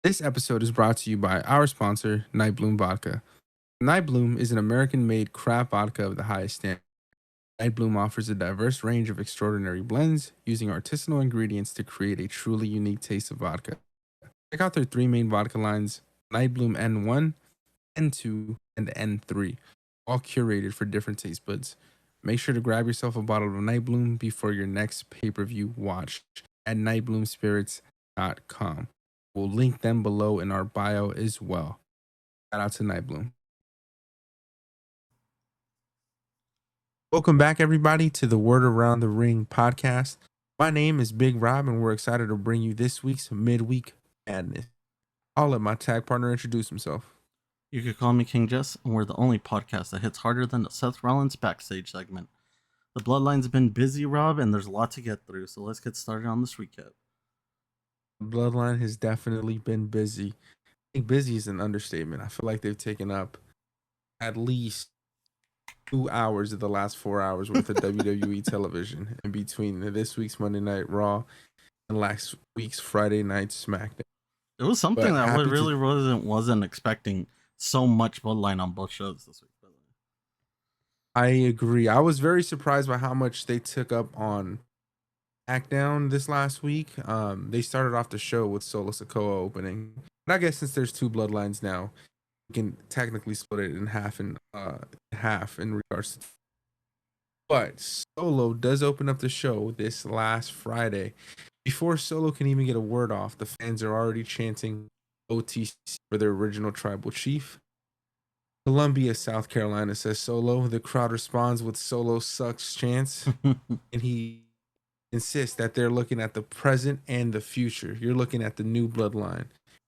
This episode is brought to you by our sponsor, Nightbloom Vodka. Nightbloom is an American-made craft vodka of the highest standard. Nightbloom offers a diverse range of extraordinary blends using artisanal ingredients to create a truly unique taste of vodka. Check out their three main vodka lines, Nightbloom N1, N2, and N3, all curated for different taste buds. Make sure to grab yourself a bottle of Nightbloom before your next pay-per-view watch at nightbloomspirits.com. We'll link them below in our bio as well. Shout out to Nightbloom. Welcome back, everybody, to the Word Around the Ring podcast. My name is Big Rob, and we're excited to bring you this week's Midweek Madness. I'll let my tag partner introduce himself. You could call me King Jess, and we're the only podcast that hits harder than the Seth Rollins backstage segment. The Bloodline's been busy, Rob, and there's a lot to get through, so let's get started on this recap. Bloodline has definitely been busy. I think busy is an understatement. I feel like they've taken up at least 2 hours of the last 4 hours worth of WWE television in between this week's Monday Night Raw and last week's Friday Night SmackDown. It was something that I really wasn't expecting so much Bloodline on both shows this week. I agree. I was very surprised by how much they took up on SmackDown this last week. They started off the show with Solo Sikoa opening. And I guess since there's two bloodlines now, we can technically split it in half in regards to. But Solo does open up the show this last Friday. Before Solo can even get a word off, the fans are already chanting OTC for their original tribal chief. Columbia, South Carolina says Solo. The crowd responds with Solo sucks chants. And he insists that they're looking at the present and the future. You're looking at the new bloodline.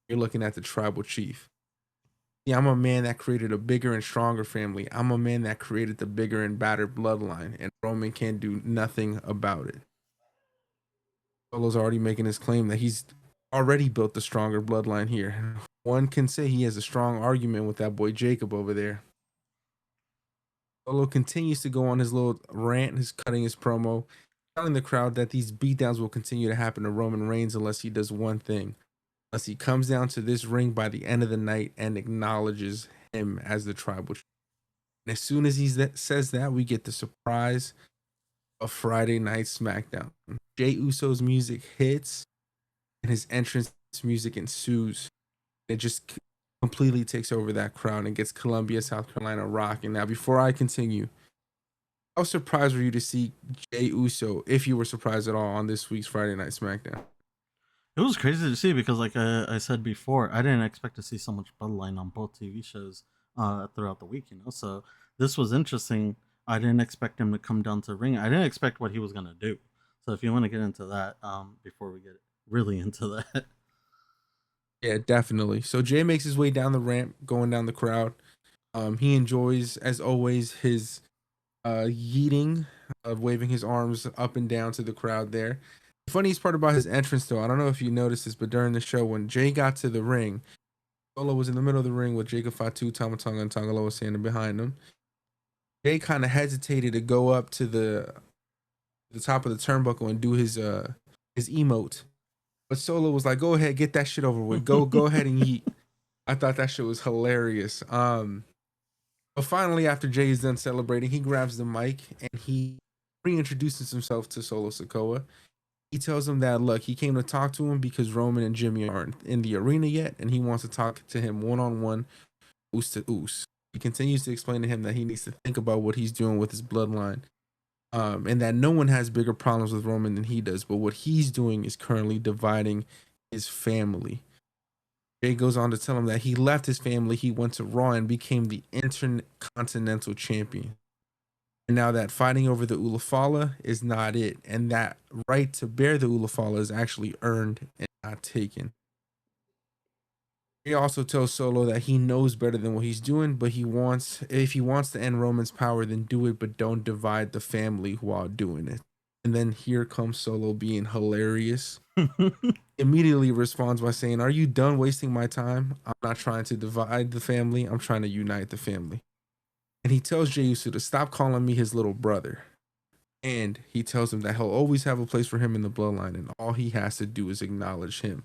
You're looking at the tribal chief. Yeah, I'm a man that created a bigger and stronger family. I'm a man that created the bigger and badder bloodline. And Roman can't do nothing about it. Solo's already making his claim that he's already built the stronger bloodline here. One can say he has a strong argument with that boy Jacob over there. Solo continues to go on his little rant, his cutting his promo, telling the crowd that these beatdowns will continue to happen to Roman Reigns unless he does one thing. Unless he comes down to this ring by the end of the night and acknowledges him as the tribal chief. And as soon as he says that, we get the surprise of Friday Night SmackDown. Jey Uso's music hits and his entrance music ensues. It just completely takes over that crowd and gets Columbia, South Carolina rocking. Now, before I continue, how surprised were you to see Jey Uso, if you were surprised at all, on this week's Friday Night SmackDown? It was crazy to see because, like I said before, I didn't expect to see so much Bloodline on both TV shows throughout the week, So this was interesting. I didn't expect him to come down to the ring. I didn't expect what he was going to do. So if you want to get into that before we get really into that. Yeah, definitely. So Jay makes his way down the ramp, going down the crowd. He enjoys, as always, his yeeting of waving his arms up and down to the crowd there. The funniest part about his entrance, though, I don't know if you noticed this, but during the show, when Jay got to the ring, Solo was in the middle of the ring with Jacob Fatu, Tama Tonga, and Tongaloa standing behind him. Jay kind of hesitated to go up to the top of the turnbuckle and do his emote. But Solo was like, "Go ahead, get that shit over with. Go ahead and yeet." I thought that shit was hilarious. But finally, after Jay is done celebrating, he grabs the mic and he reintroduces himself to Solo Sikoa. He tells him that, look, he came to talk to him because Roman and Jimmy aren't in the arena yet, and he wants to talk to him one-on-one, oos to oos. He continues to explain to him that he needs to think about what he's doing with his bloodline, and that no one has bigger problems with Roman than he does, but what he's doing is currently dividing his family. Jay goes on to tell him that he left his family, he went to Raw and became the Intercontinental Champion. And now that fighting over the Ulafala is not it, and that right to bear the Ulafala is actually earned and not taken. He also tells Solo that he knows better than what he's doing, but if he wants to end Roman's power, then do it, but don't divide the family while doing it. And then here comes Solo being hilarious. Immediately responds by saying, "Are you done wasting my time? I'm not trying to divide the family. I'm trying to unite the family." And he tells Jey Uso to stop calling me his little brother. And he tells him that he'll always have a place for him in the bloodline, and all he has to do is acknowledge him.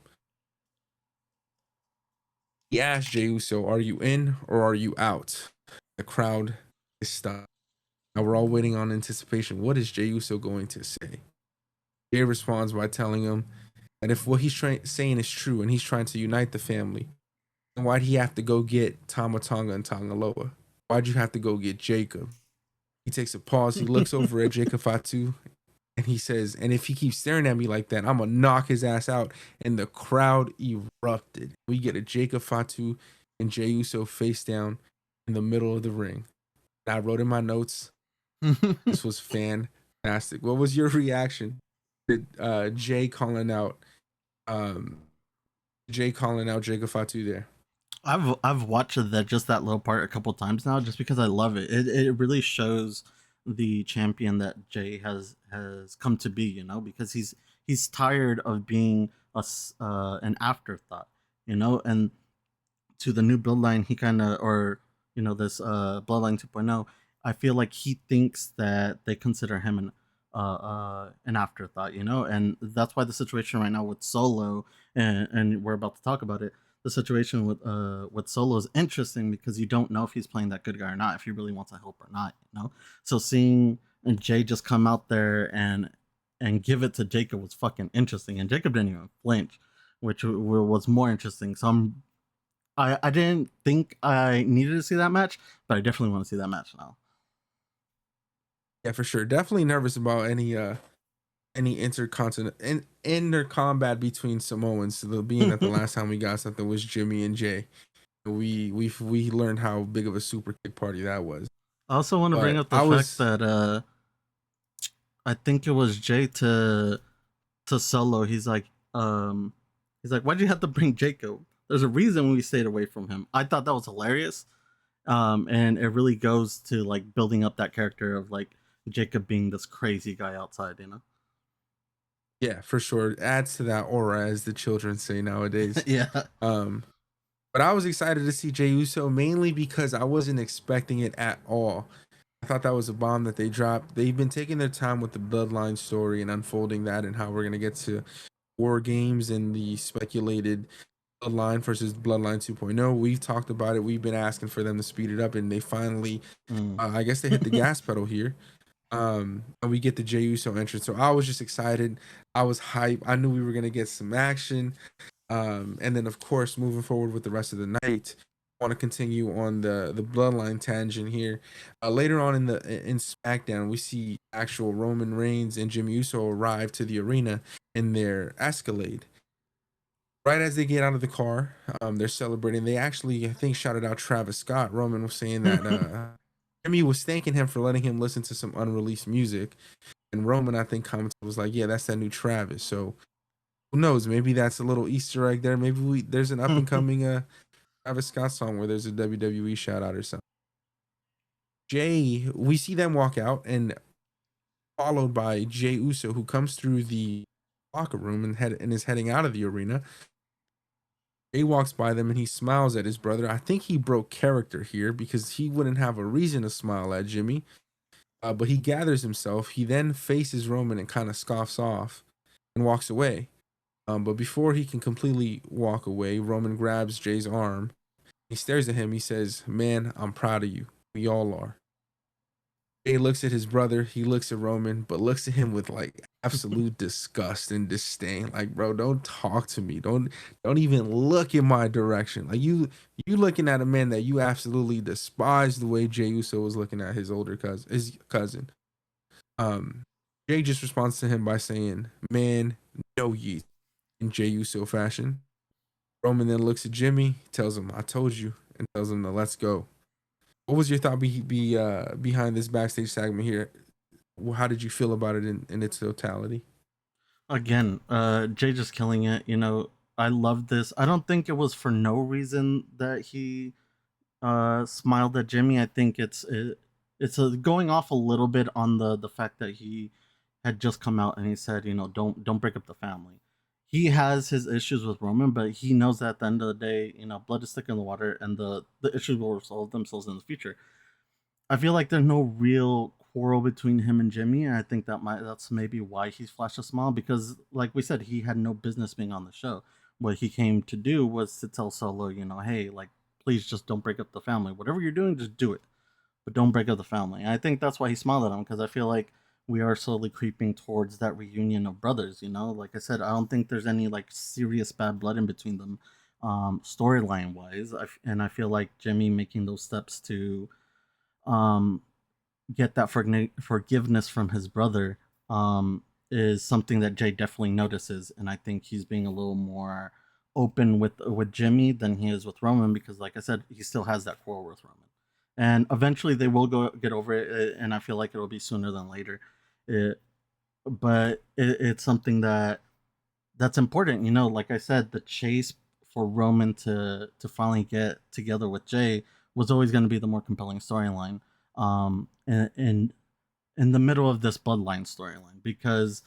He asked Jey Uso, "Are you in or are you out?" The crowd is stunned. Now we're all waiting on anticipation. What is Jey Uso going to say? Jey responds by telling him that if what saying is true and he's trying to unite the family, then why'd he have to go get Tama Tonga and Tangaloa? Why'd you have to go get Jacob? He takes a pause. He looks over at Jacob Fatu and he says, "And if he keeps staring at me like that, I'm gonna knock his ass out." And the crowd erupted. We get a Jacob Fatu and Jey Uso face down in the middle of the ring. And I wrote in my notes, this was fantastic. What was your reaction to um, Jay calling out Jacob Fatu there? I've watched that little part a couple times now, just because I love it. It really shows the champion that Jay has come to be. Because he's tired of being an afterthought. And to the new Bloodline, he kind of, or this Bloodline 2.0, I feel like he thinks that they consider him an afterthought. And that's why the situation right now with Solo, and we're about to talk about it. The situation with Solo is interesting because you don't know if he's playing that good guy or not, if he really wants to help or not. So seeing Jay just come out there and give it to Jacob was fucking interesting, and Jacob didn't even flinch, which was more interesting. So I didn't think I needed to see that match, but I definitely want to see that match now. Yeah, for sure. Definitely nervous about any inter combat between Samoans. So being that the last time we got something was Jimmy and Jay, we learned how big of a super kick party that was. I also want to bring But up the fact that I think it was Jay to Solo. He's like, why'd you have to bring Jacob? There's a reason we stayed away from him. I thought that was hilarious. And it really goes to like building up that character of like Jacob being this crazy guy outside. Yeah, for sure. It adds to that aura, as the children say nowadays. Yeah. Um, but I was excited to see Jey Uso mainly because I wasn't expecting it at all. I thought that was a bomb that they dropped. They've been taking their time with the Bloodline story and unfolding that, and how we're gonna get to War Games and the speculated Bloodline versus Bloodline 2.0. We've talked about it. We've been asking for them to speed it up, and they finally, I guess they hit the gas pedal here. And we get the Jey Uso entrance. So I was just excited. I was hyped. I knew we were gonna get some action. And then of course, moving forward with the rest of the night, I want to continue on the Bloodline tangent here. Later on in SmackDown, we see actual Roman Reigns and Jimmy Uso arrive to the arena in their Escalade. Right as they get out of the car, they're celebrating. They actually, I think, shouted out Travis Scott. Roman was saying that Jimmy was thanking him for letting him listen to some unreleased music, and Roman, I think, commented, was like, "Yeah, that's that new Travis." So who knows? Maybe that's a little Easter egg there. Maybe there's an up and coming Travis Scott song where there's a WWE shout out or something. Jay, we see them walk out, and followed by Jey Uso, who comes through the locker room and is heading out of the arena. Jay walks by them and he smiles at his brother. I think he broke character here because he wouldn't have a reason to smile at Jimmy. But he gathers himself. He then faces Roman and kind of scoffs off and walks away. But before he can completely walk away, Roman grabs Jay's arm. He stares at him. He says, "Man, I'm proud of you. We all are." Jay looks at his brother. He looks at Roman, but looks at him with like absolute disgust and disdain. Like, bro, don't talk to me. Don't even look in my direction. Like you looking at a man that you absolutely despise the way Jey Uso was looking at his cousin. Jay just responds to him by saying, "Man, no yeet," in Jey Uso fashion. Roman then looks at Jimmy, tells him, "I told you," and tells him to let's go. What was your thought behind this backstage segment here? How did you feel about it in its totality? Again, Jay just killing it. I love this. I don't think it was for no reason that he smiled at Jimmy. I think it's going off a little bit on the fact that he had just come out and he said, don't break up the family. He has his issues with Roman, but he knows that at the end of the day, blood is thicker in the water, and the issues will resolve themselves in the future. I feel like there's no real quarrel between him and Jimmy, and I think that's maybe why he's flashed a smile, because like we said, he had no business being on the show. what he came to do was to tell Solo, you know, hey, like, please just don't break up the family. Whatever you're doing, just do it, but don't break up the family. And I think that's why he smiled at him, because I feel like we are slowly creeping towards that reunion of brothers. You know, like I said, I don't think there's any like serious bad blood in between them, storyline wise. And I feel like Jimmy making those steps to um, get that forgiveness from his brother, is something that Jay definitely notices, and I think he's being a little more open with Jimmy than he is with Roman, because, like I said, he still has that quarrel with Roman, and eventually they will go get over it, and I feel like it'll be sooner than later. It, but it's something that's important. You know, like I said, the chase for Roman to finally get together with Jay was always going to be the more compelling storyline. In the middle of this Bloodline storyline, because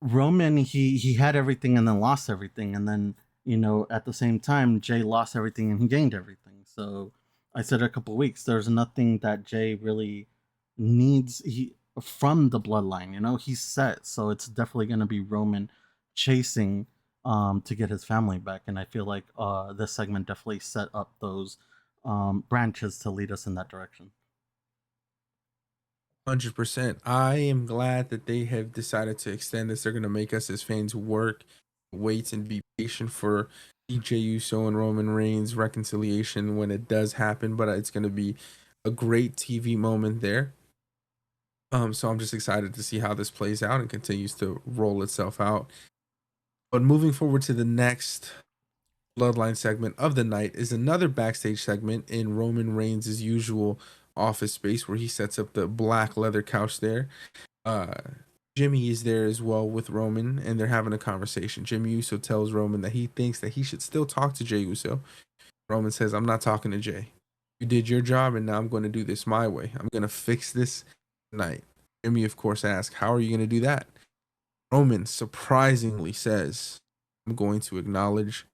Roman, he had everything and then lost everything, and then, you know, at the same time Jay lost everything and he gained everything. So I said a couple weeks, there's nothing that Jay really needs from the Bloodline. You know, he's set, so it's definitely going to be Roman chasing to get his family back, and I feel like this segment definitely set up those branches to lead us in that direction. 100%. I am glad that they have decided to extend this. They're going to make us as fans work, wait, and be patient for DJ Uso and Roman Reigns reconciliation when it does happen. But it's going to be a great TV moment there. So I'm just excited to see how this plays out and continues to roll itself out. But moving forward to the next Bloodline segment of the night is another backstage segment in Roman Reigns' usual office space where he sets up the black leather couch there. Uh, Jimmy is there as well with Roman, and they're having a conversation. Jimmy Uso tells Roman that he thinks that he should still talk to Jey Uso. Roman says, "I'm not talking to Jay. You did your job, and now I'm going to do this my way. I'm going to fix this tonight." Jimmy, of course, asks, "How are you going to do that?" Roman surprisingly says, "I'm going to acknowledge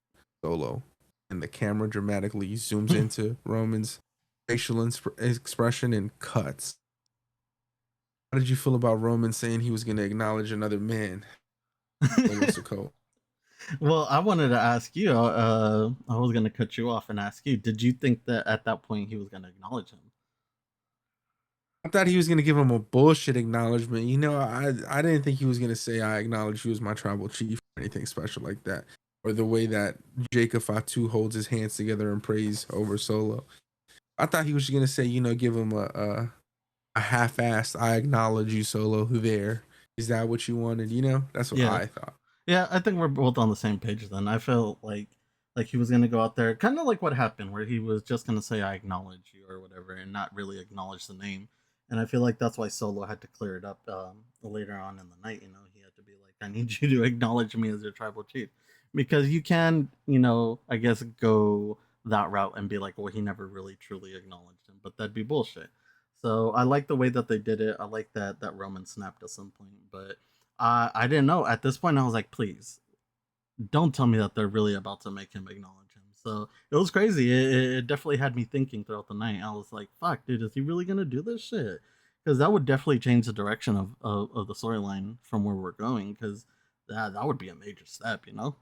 Solo." And the camera dramatically zooms into Roman's facial expression and cuts. How did you feel about Roman saying he was going to acknowledge another man, Solo Sikoa? Well, I wanted to ask you. I was gonna cut you off and ask you. Did you think that at that point he was gonna acknowledge him? I thought he was going to give him a bullshit acknowledgement. You know, I didn't think he was going to say, "I acknowledge you as my tribal chief," or anything special like that. Or the way that Jacob Fatu holds his hands together and prays over Solo. I thought he was going to say, you know, give him a half-assed, "I acknowledge you, Solo, who there." Is that what you wanted? You know, that's what Yeah, I thought. yeah. I think we're both on the same page then. I felt like he was gonna go out there, kind of like what happened, where he was just gonna say "I acknowledge you" or whatever, and not really acknowledge the name. And I feel like that's why Solo had to clear it up later on in the night. You know, he had to be like, "I need you to acknowledge me as your tribal chief," because you can, you know, I guess go that route and be like, "Well, he never really truly acknowledged him," but that'd be bullshit. So I like the way that they did it. I like that Roman snapped at some point, but I didn't know. At this point, I was like, please don't tell me that they're really about to make him acknowledge him. So it was crazy. It definitely had me thinking throughout the night. I was like, fuck, dude, is he really gonna do this shit? Because that would definitely change the direction of the storyline from where we're going. Because that would be a major step, you know.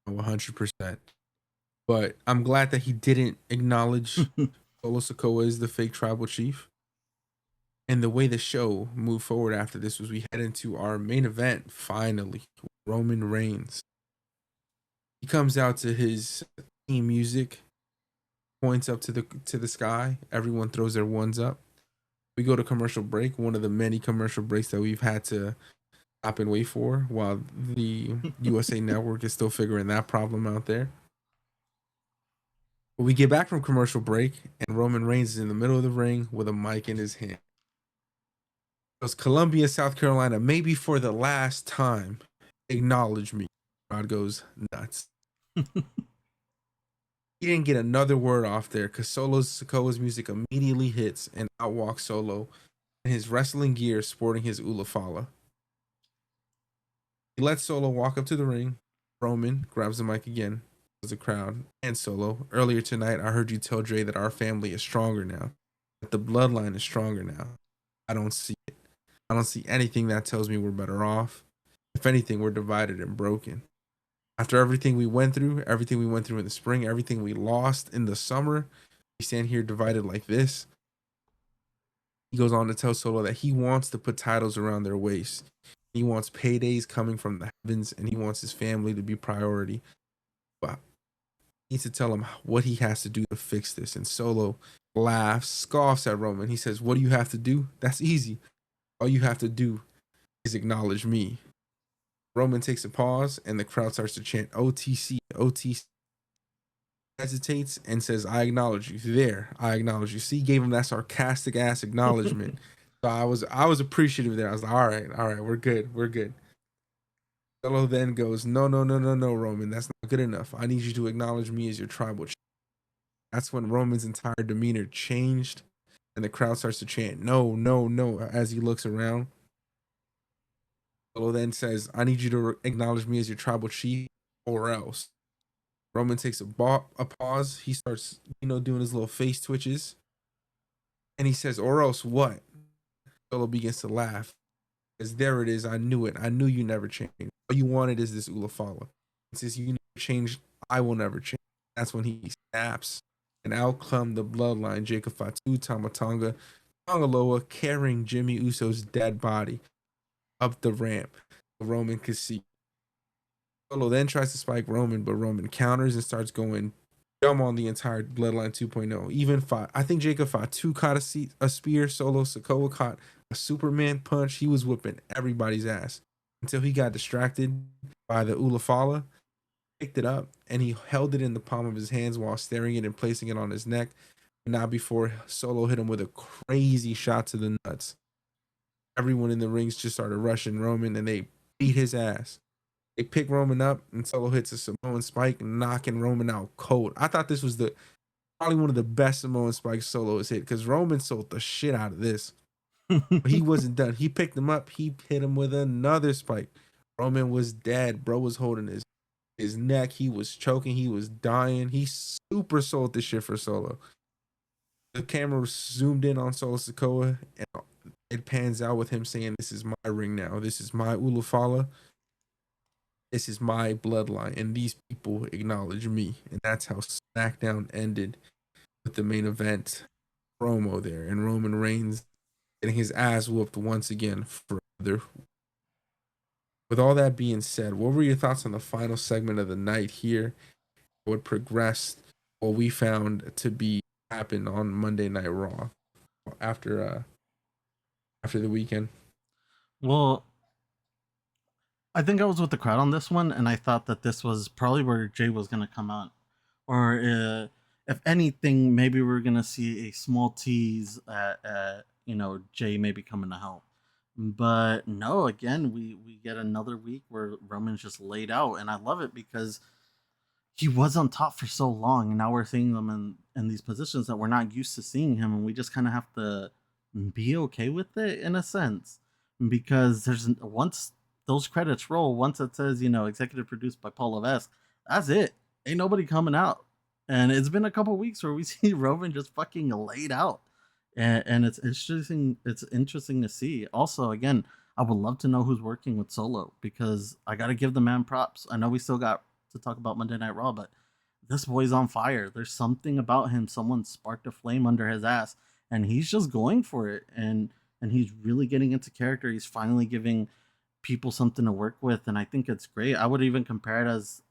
100%. But I'm glad that he didn't acknowledge Solo Sikoa as the fake tribal chief. And the way the show moved forward after this was we head into our main event, finally. Roman Reigns. He comes out to his theme music, points up to the sky. Everyone throws their ones up. We go to commercial break, one of the many commercial breaks that we've had to stop and wait for while the USA Network is still figuring that problem out there. But we get back from commercial break, and Roman Reigns is in the middle of the ring with a mic in his hand. It goes, "Columbia, South Carolina, maybe for the last time, acknowledge me." Crowd goes nuts. He didn't get another word off there because Sikoa's music immediately hits and out walks Solo in his wrestling gear sporting his Ulafala. He lets Solo walk up to the ring. Roman grabs the mic again. The crowd and Solo. "Earlier tonight, I heard you tell Dre that our family is stronger now, that the bloodline is stronger now. I don't see it. I don't see anything that tells me we're better off. If anything, we're divided and broken. After everything we went through, everything we went through in the spring, everything we lost in the summer, we stand here divided like this. He goes on to tell Solo that he wants to put titles around their waist. He wants paydays coming from the heavens, and he wants his family to be priority. But he needs to tell him what he has to do to fix this. And Solo laughs, scoffs at Roman. He says, "What do you have to do? That's easy. All you have to do is acknowledge me." Roman takes a pause, and the crowd starts to chant OTC, OTC. Hesitates and says, "I acknowledge you." There, I acknowledge you. See, gave him that sarcastic ass acknowledgement. So I was appreciative there. I was like, all right, we're good, we're good. Solo then goes, "No, no, no, no, no, Roman, that's not good enough. I need you to acknowledge me as your tribal chief." That's when Roman's entire demeanor changed, and the crowd starts to chant, "No, no, no," as he looks around. Solo then says, "I need you to acknowledge me as your tribal chief, or else." Roman takes a pause. He starts, doing his little face twitches. And he says, "Or else what?" Solo begins to laugh. Because there it is. I knew it. I knew you never changed. All you wanted is this Ulafala. And since you never changed, I will never change. That's when he snaps. And out come the bloodline, Jacob Fatu, Tamatonga, Tongaloa, carrying Jimmy Uso's dead body up the ramp. Roman could see. Solo then tries to spike Roman, but Roman counters and starts going dumb on the entire Bloodline 2.0. Even I think Jacob Fatu caught a spear. Solo Sikoa caught a Superman punch. He was whipping everybody's ass until he got distracted by the Ulafala, picked it up, and he held it in the palm of his hands while staring it and placing it on his neck. Not before Solo hit him with a crazy shot to the nuts. Everyone in the rings just started rushing Roman, and they beat his ass. They pick Roman up, and Solo hits a Samoan spike, knocking Roman out cold. I thought this was probably one of the best Samoan spikes Solo has hit, because Roman sold the shit out of this. But he wasn't done. He picked him up. He hit him with another spike. Roman was dead. Bro was holding his neck. He was choking. He was dying. He super sold this shit for Solo. The camera zoomed in on Solo Sikoa, and it pans out with him saying, "This is my ring now. This is my Ulafala. This is my bloodline, and these people acknowledge me." And that's how SmackDown ended, with the main event promo there, and Roman Reigns getting his ass whooped once again further. With all that being said, what were your thoughts on the final segment of the night here? What progressed, what we found to be happened on Monday Night Raw after the weekend? Well, I think I was with the crowd on this one, and I thought that this was probably where Jay was gonna come out, or if anything, maybe we're gonna see a small tease at Jay maybe coming to help. But no, again, we get another week where Roman's just laid out, and I love it because he was on top for so long, and now we're seeing them in these positions that we're not used to seeing him, and we just kind of have to be okay with it in a sense, because there's once those credits roll, once it says executive produced by Paul Levesque, that's it. Ain't nobody coming out, and it's been a couple weeks where we see Roman just fucking laid out, and it's interesting. It's interesting to see. Also, again, I would love to know who's working with Solo, because I got to give the man props. I know we still got to talk about Monday Night Raw, but this boy's on fire. There's something about him. Someone sparked a flame under his ass, and he's just going for it. And he's really getting into character. He's finally giving people something to work with, and I think it's great. I would even compare it as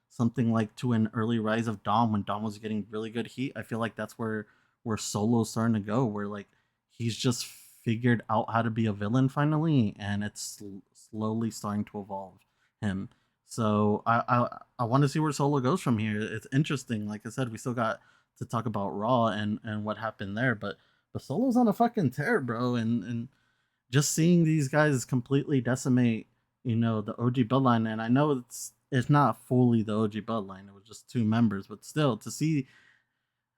something like to an early rise of Dom, when Dom was getting really good heat. I feel like that's where Solo's starting to go, where like he's just figured out how to be a villain finally, and it's slowly starting to evolve him. So I want to see where Solo goes from here. It's interesting. Like I said, we still got to talk about Raw and what happened there, but Solo's on a fucking tear, bro. And just seeing these guys completely decimate, the OG Bloodline, and I know it's not fully the OG Bloodline. It was just two members, but still, to see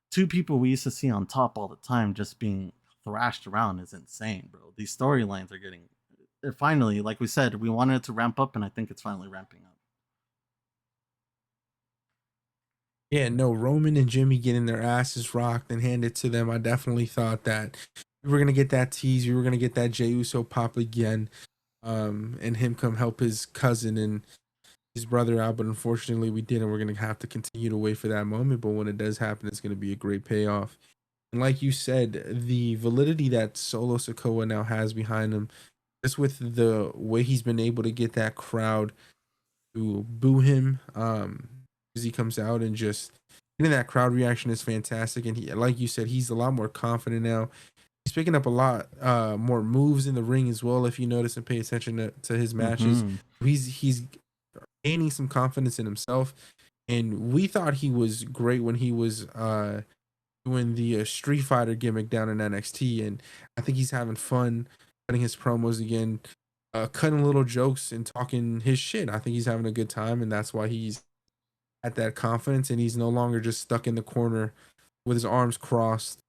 two people we used to see on top all the time just being thrashed around is insane, bro. These storylines are getting finally, like we said, we wanted it to ramp up, and I think it's finally ramping up. Yeah, no, Roman and Jimmy getting their asses rocked and handed to them. I definitely thought that we were gonna get that tease. We were gonna get that Jey Uso pop again. and him come help his cousin and his brother out, but unfortunately we didn't. We're gonna have to continue to wait for that moment, but when it does happen, it's gonna be a great payoff. And like you said, the validity that Solo Sokoa now has behind him, just with the way he's been able to get that crowd to boo him, as he comes out, and just getting that crowd reaction is fantastic. And he, like you said, he's a lot more confident now. He's picking up a lot more moves in the ring as well. If you notice and pay attention to his matches, Mm-hmm. he's gaining some confidence in himself. And we thought he was great when he was doing the Street Fighter gimmick down in NXT, and I think he's having fun cutting his promos again, cutting little jokes and talking his shit. I think he's having a good time, and that's why he's at that confidence, and he's no longer just stuck in the corner with his arms crossed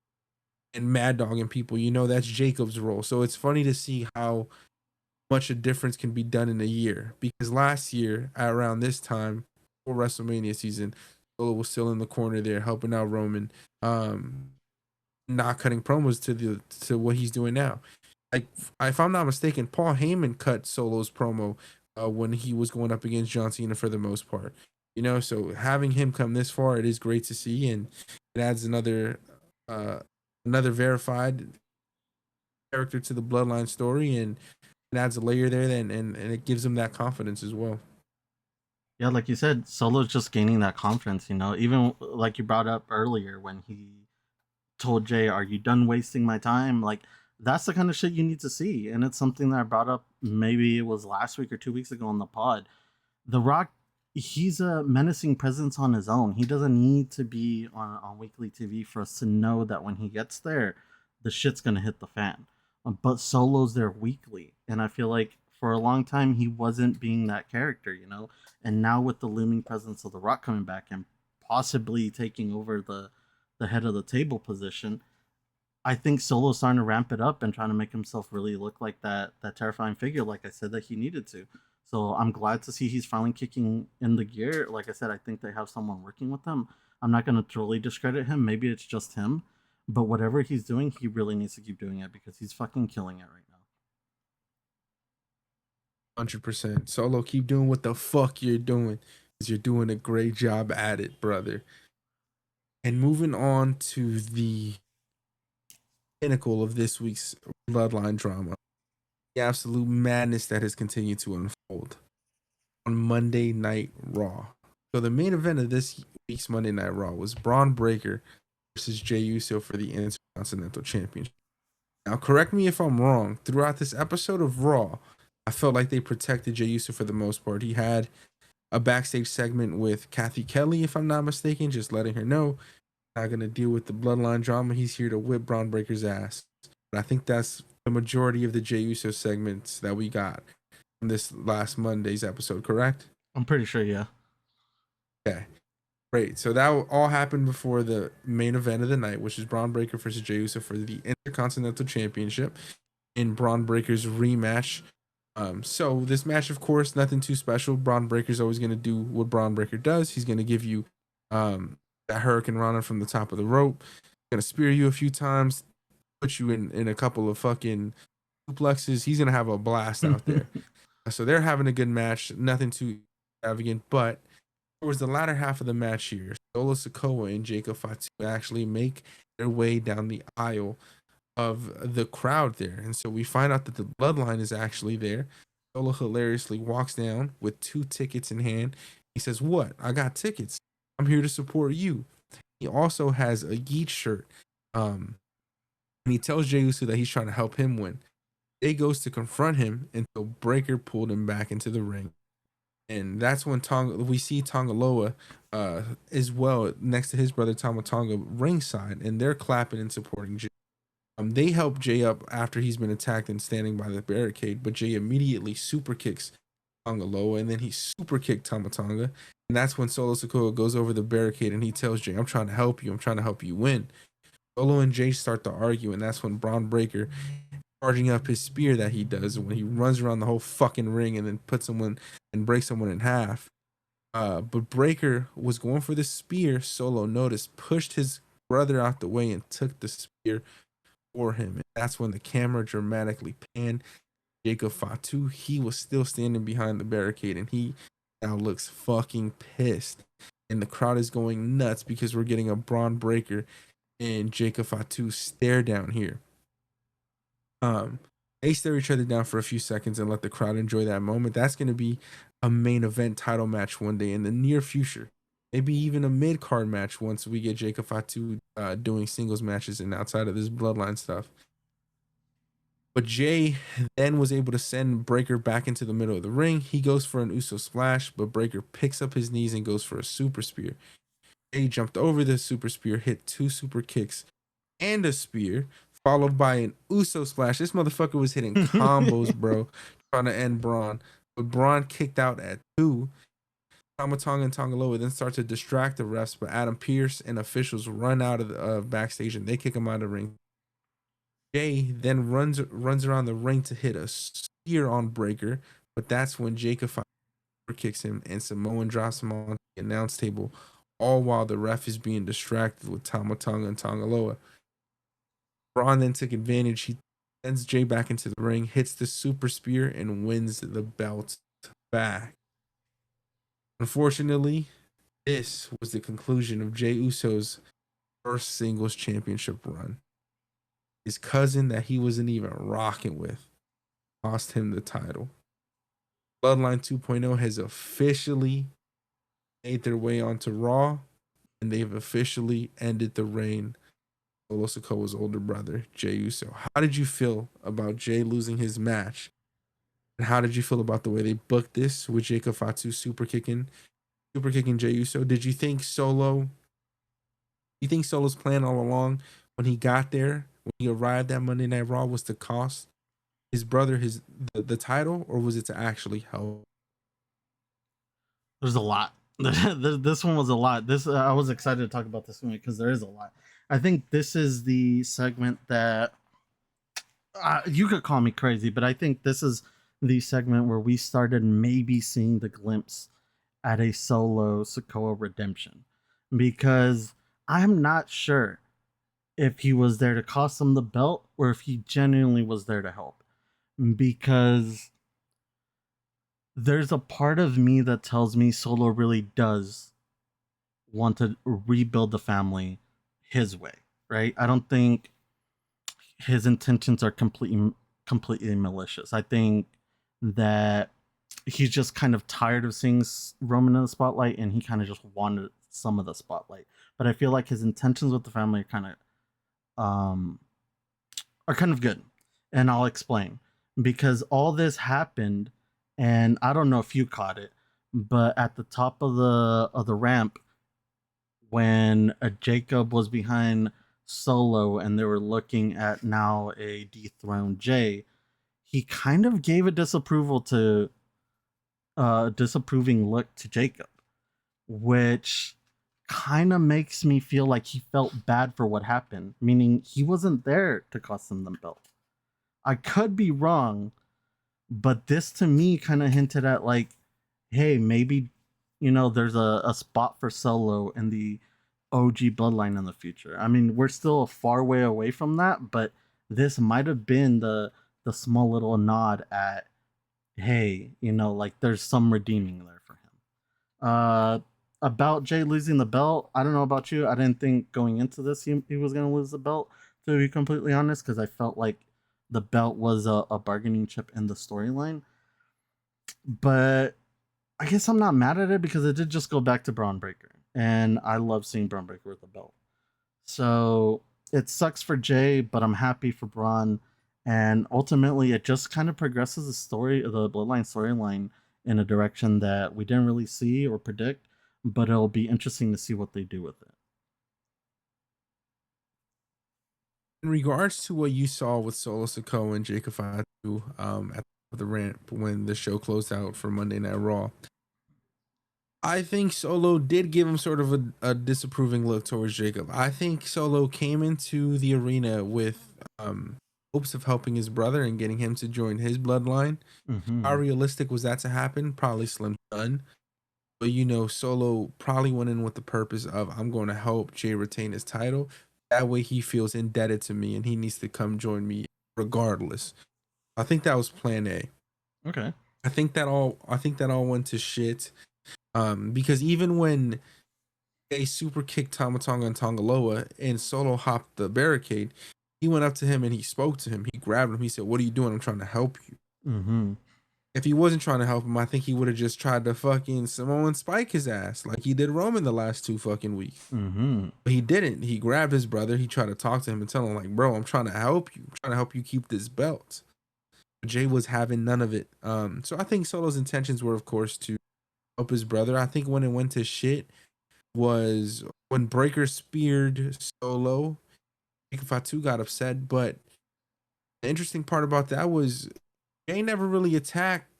and mad dogging people. You know, that's Jacob's role. So it's funny to see how much a difference can be done in a year. Because last year, around this time, for WrestleMania season, Solo was still in the corner there helping out Roman, um, not cutting promos to what he's doing now. Like, if I'm not mistaken, Paul Heyman cut Solo's promo when he was going up against John Cena for the most part. You know, so having him come this far, it is great to see, and it adds uh, another verified character to the Bloodline story, and it adds a layer there, and it gives him that confidence as well. Yeah, like you said, Solo's just gaining that confidence. Even like you brought up earlier when he told Jay, "Are you done wasting my time?" Like that's the kind of shit you need to see, and it's something that I brought up. Maybe it was last week or 2 weeks ago on the pod. The Rock, he's a menacing presence on his own. He doesn't need to be on weekly TV for us to know that when he gets there, the shit's gonna hit the fan. But Solo's there weekly, and I feel like for a long time he wasn't being that character. And now with the looming presence of The Rock coming back and possibly taking over the head of the table position, I think Solo's starting to ramp it up and trying to make himself really look like that terrifying figure, like I said that he needed to. So I'm glad to see he's finally kicking in the gear. Like I said, I think they have someone working with him. I'm not going to totally discredit him. Maybe it's just him, but whatever he's doing, he really needs to keep doing it because he's fucking killing it right now. 100%. Solo, keep doing what the fuck you're doing, because you're doing a great job at it, brother. And moving on to the pinnacle of this week's Bloodline drama, the absolute madness that has continued to unfold on Monday Night Raw. So the main event of this week's Monday Night Raw was Braun Breaker versus Jey Uso for the Intercontinental Championship. Now, correct me if I'm wrong. Throughout this episode of Raw, I felt like they protected Jey Uso for the most part. He had a backstage segment with Kathy Kelly, if I'm not mistaken, just letting her know not gonna deal with the Bloodline drama. He's here to whip Braun Breaker's ass. But I think that's the majority of the Jey Uso segments that we got from this last Monday's episode, correct? I'm pretty sure, yeah. Okay, great. So that all happened before the main event of the night, which is Braun Breaker versus Jey Uso for the Intercontinental Championship in Braun Breaker's rematch. So this match, of course, nothing too special. Braun Breaker's always going to do what Braun Breaker does. He's going to give you that Hurricane Rana from the top of the rope. Going to spear you a few times, put you in a couple of fucking duplexes. He's going to have a blast out there. So they're having a good match. Nothing too extravagant, but towards the latter half of the match here, Solo Sikoa and Jacob Fatu actually make their way down the aisle of the crowd there. And so we find out that the Bloodline is actually there. Solo hilariously walks down with 2 tickets in hand. He says, "What? I got tickets. I'm here to support you." He also has a Yeet shirt. And he tells Jey Uso that he's trying to help him win. Jey goes to confront him until Breaker pulled him back into the ring. And that's when we see Tongaloa as well next to his brother Tama Tonga ringside, and they're clapping and supporting Jey. They help Jey up after he's been attacked and standing by the barricade, but Jey immediately super kicks Tongaloa, and then he super kicked Tama Tonga. And that's when Solo Sikoa goes over the barricade and he tells Jey, "I'm trying to help you. I'm trying to help you win." Solo and Jey start to argue, and that's when Braun Breaker, charging up his spear that he does, when he runs around the whole fucking ring and then puts someone and breaks someone in half. But Breaker was going for the spear. Solo noticed, pushed his brother out the way, and took the spear for him. And that's when the camera dramatically panned Jacob Fatu, he was still standing behind the barricade, and he now looks fucking pissed. And the crowd is going nuts because we're getting a Braun Breaker and Jacob Fatu stare down here. Um, they stare each other down for a few seconds and let the crowd enjoy that moment. That's going to be a main event title match one day in the near future. Maybe even a mid card match once we get Jacob Fatu doing singles matches and outside of this bloodline stuff. But Jay then was able to send Breaker back into the middle of the ring. He goes for an Uso splash, but Breaker picks up his knees and goes for a super spear. Jay jumped over the super spear, hit 2 super kicks and a spear, followed by an Uso splash. This motherfucker was hitting combos, bro, trying to end Braun. But Braun kicked out at 2. Tama Tonga and Tongaloa then start to distract the refs, but Adam Pearce and officials run out of the backstage and they kick him out of the ring. Jay then runs around the ring to hit a spear on Breaker, but that's when Jacob kicks him and Samoan drops him on the announce table, all while the ref is being distracted with Tama Tonga and Tongaloa. Braun then took advantage. He sends Jay back into the ring, hits the super spear, and wins the belt back. Unfortunately, this was the conclusion of Jey Uso's first singles championship run. His cousin that he wasn't even rocking with lost him the title. Bloodline 2.0 has officially made their way onto Raw, and they've officially ended the reign of Solo Sikoa's older brother, Jey Uso. How did you feel about Jay losing his match? And how did you feel about the way they booked this with Jacob Fatu super kicking Jey Uso? Did you think Solo's plan all along when he got there, when he arrived at Monday Night Raw, was to cost his brother the title, or was it to actually help? There's a lot. This one was a lot. This I was excited to talk about this one because there is a lot. I think this is the segment that you could call me crazy, but I think this is the segment where we started maybe seeing the glimpse at a Solo Sikoa redemption, because I'm not sure if he was there to cost him the belt or if he genuinely was there to help, because there's a part of me that tells me Solo really does want to rebuild the family his way, right? I don't think his intentions are completely malicious. I think that he's just kind of tired of seeing Roman in the spotlight, and he kind of just wanted some of the spotlight. But I feel like his intentions with the family are kind of good, and I'll explain. Because all this happened, and I don't know if you caught it, but at the top of the ramp, when Jacob was behind Solo and they were looking at now a dethroned Jay, he kind of gave a disapproving look to Jacob, which kind of makes me feel like he felt bad for what happened, meaning he wasn't there to cost him the belt. I could be wrong, but this to me kind of hinted at like, hey, maybe there's a spot for Solo in the OG bloodline in the future. I mean, we're still a far way away from that, but this might have been the small little nod at, hey, like there's some redeeming there for him. About Jay losing the belt, I don't know about you. I didn't think going into this he was going to lose the belt, to be completely honest, because I felt like the belt was a bargaining chip in the storyline. But I guess I'm not mad at it because it did just go back to Braun Breaker. And I love seeing Braun Breaker with the belt. So it sucks for Jay, but I'm happy for Braun. And ultimately, it just kind of progresses the Bloodline storyline in a direction that we didn't really see or predict. But it'll be interesting to see what they do with it. In regards to what you saw with Solo Sikoa and Jacob Fatu at the ramp when the show closed out for Monday Night Raw, I think Solo did give him sort of a disapproving look towards Jacob. I think Solo came into the arena with hopes of helping his brother and getting him to join his bloodline. How realistic was that to happen? Probably slim to none. But Solo probably went in with the purpose of, I'm going to help Jay retain his title. That way he feels indebted to me and he needs to come join me regardless. I think that was Plan A. Okay. I think that all went to shit. Because even when they super kicked Tama Tonga and Tongaloa and Solo hopped the barricade, he went up to him and he spoke to him. He grabbed him. He said, "What are you doing? I'm trying to help you." Mm-hmm. If he wasn't trying to help him, I think he would have just tried to fucking Samoan spike his ass like he did Roman the last 2 fucking weeks. Mm-hmm. But he didn't. He grabbed his brother. He tried to talk to him and tell him, like, "Bro, I'm trying to help you. I'm trying to help you keep this belt." But Jay was having none of it. So I think Solo's intentions were, of course, to help his brother. I think when it went to shit was when Breaker speared Solo. Jacob Fatu got upset, but the interesting part about that was Jay never really attacked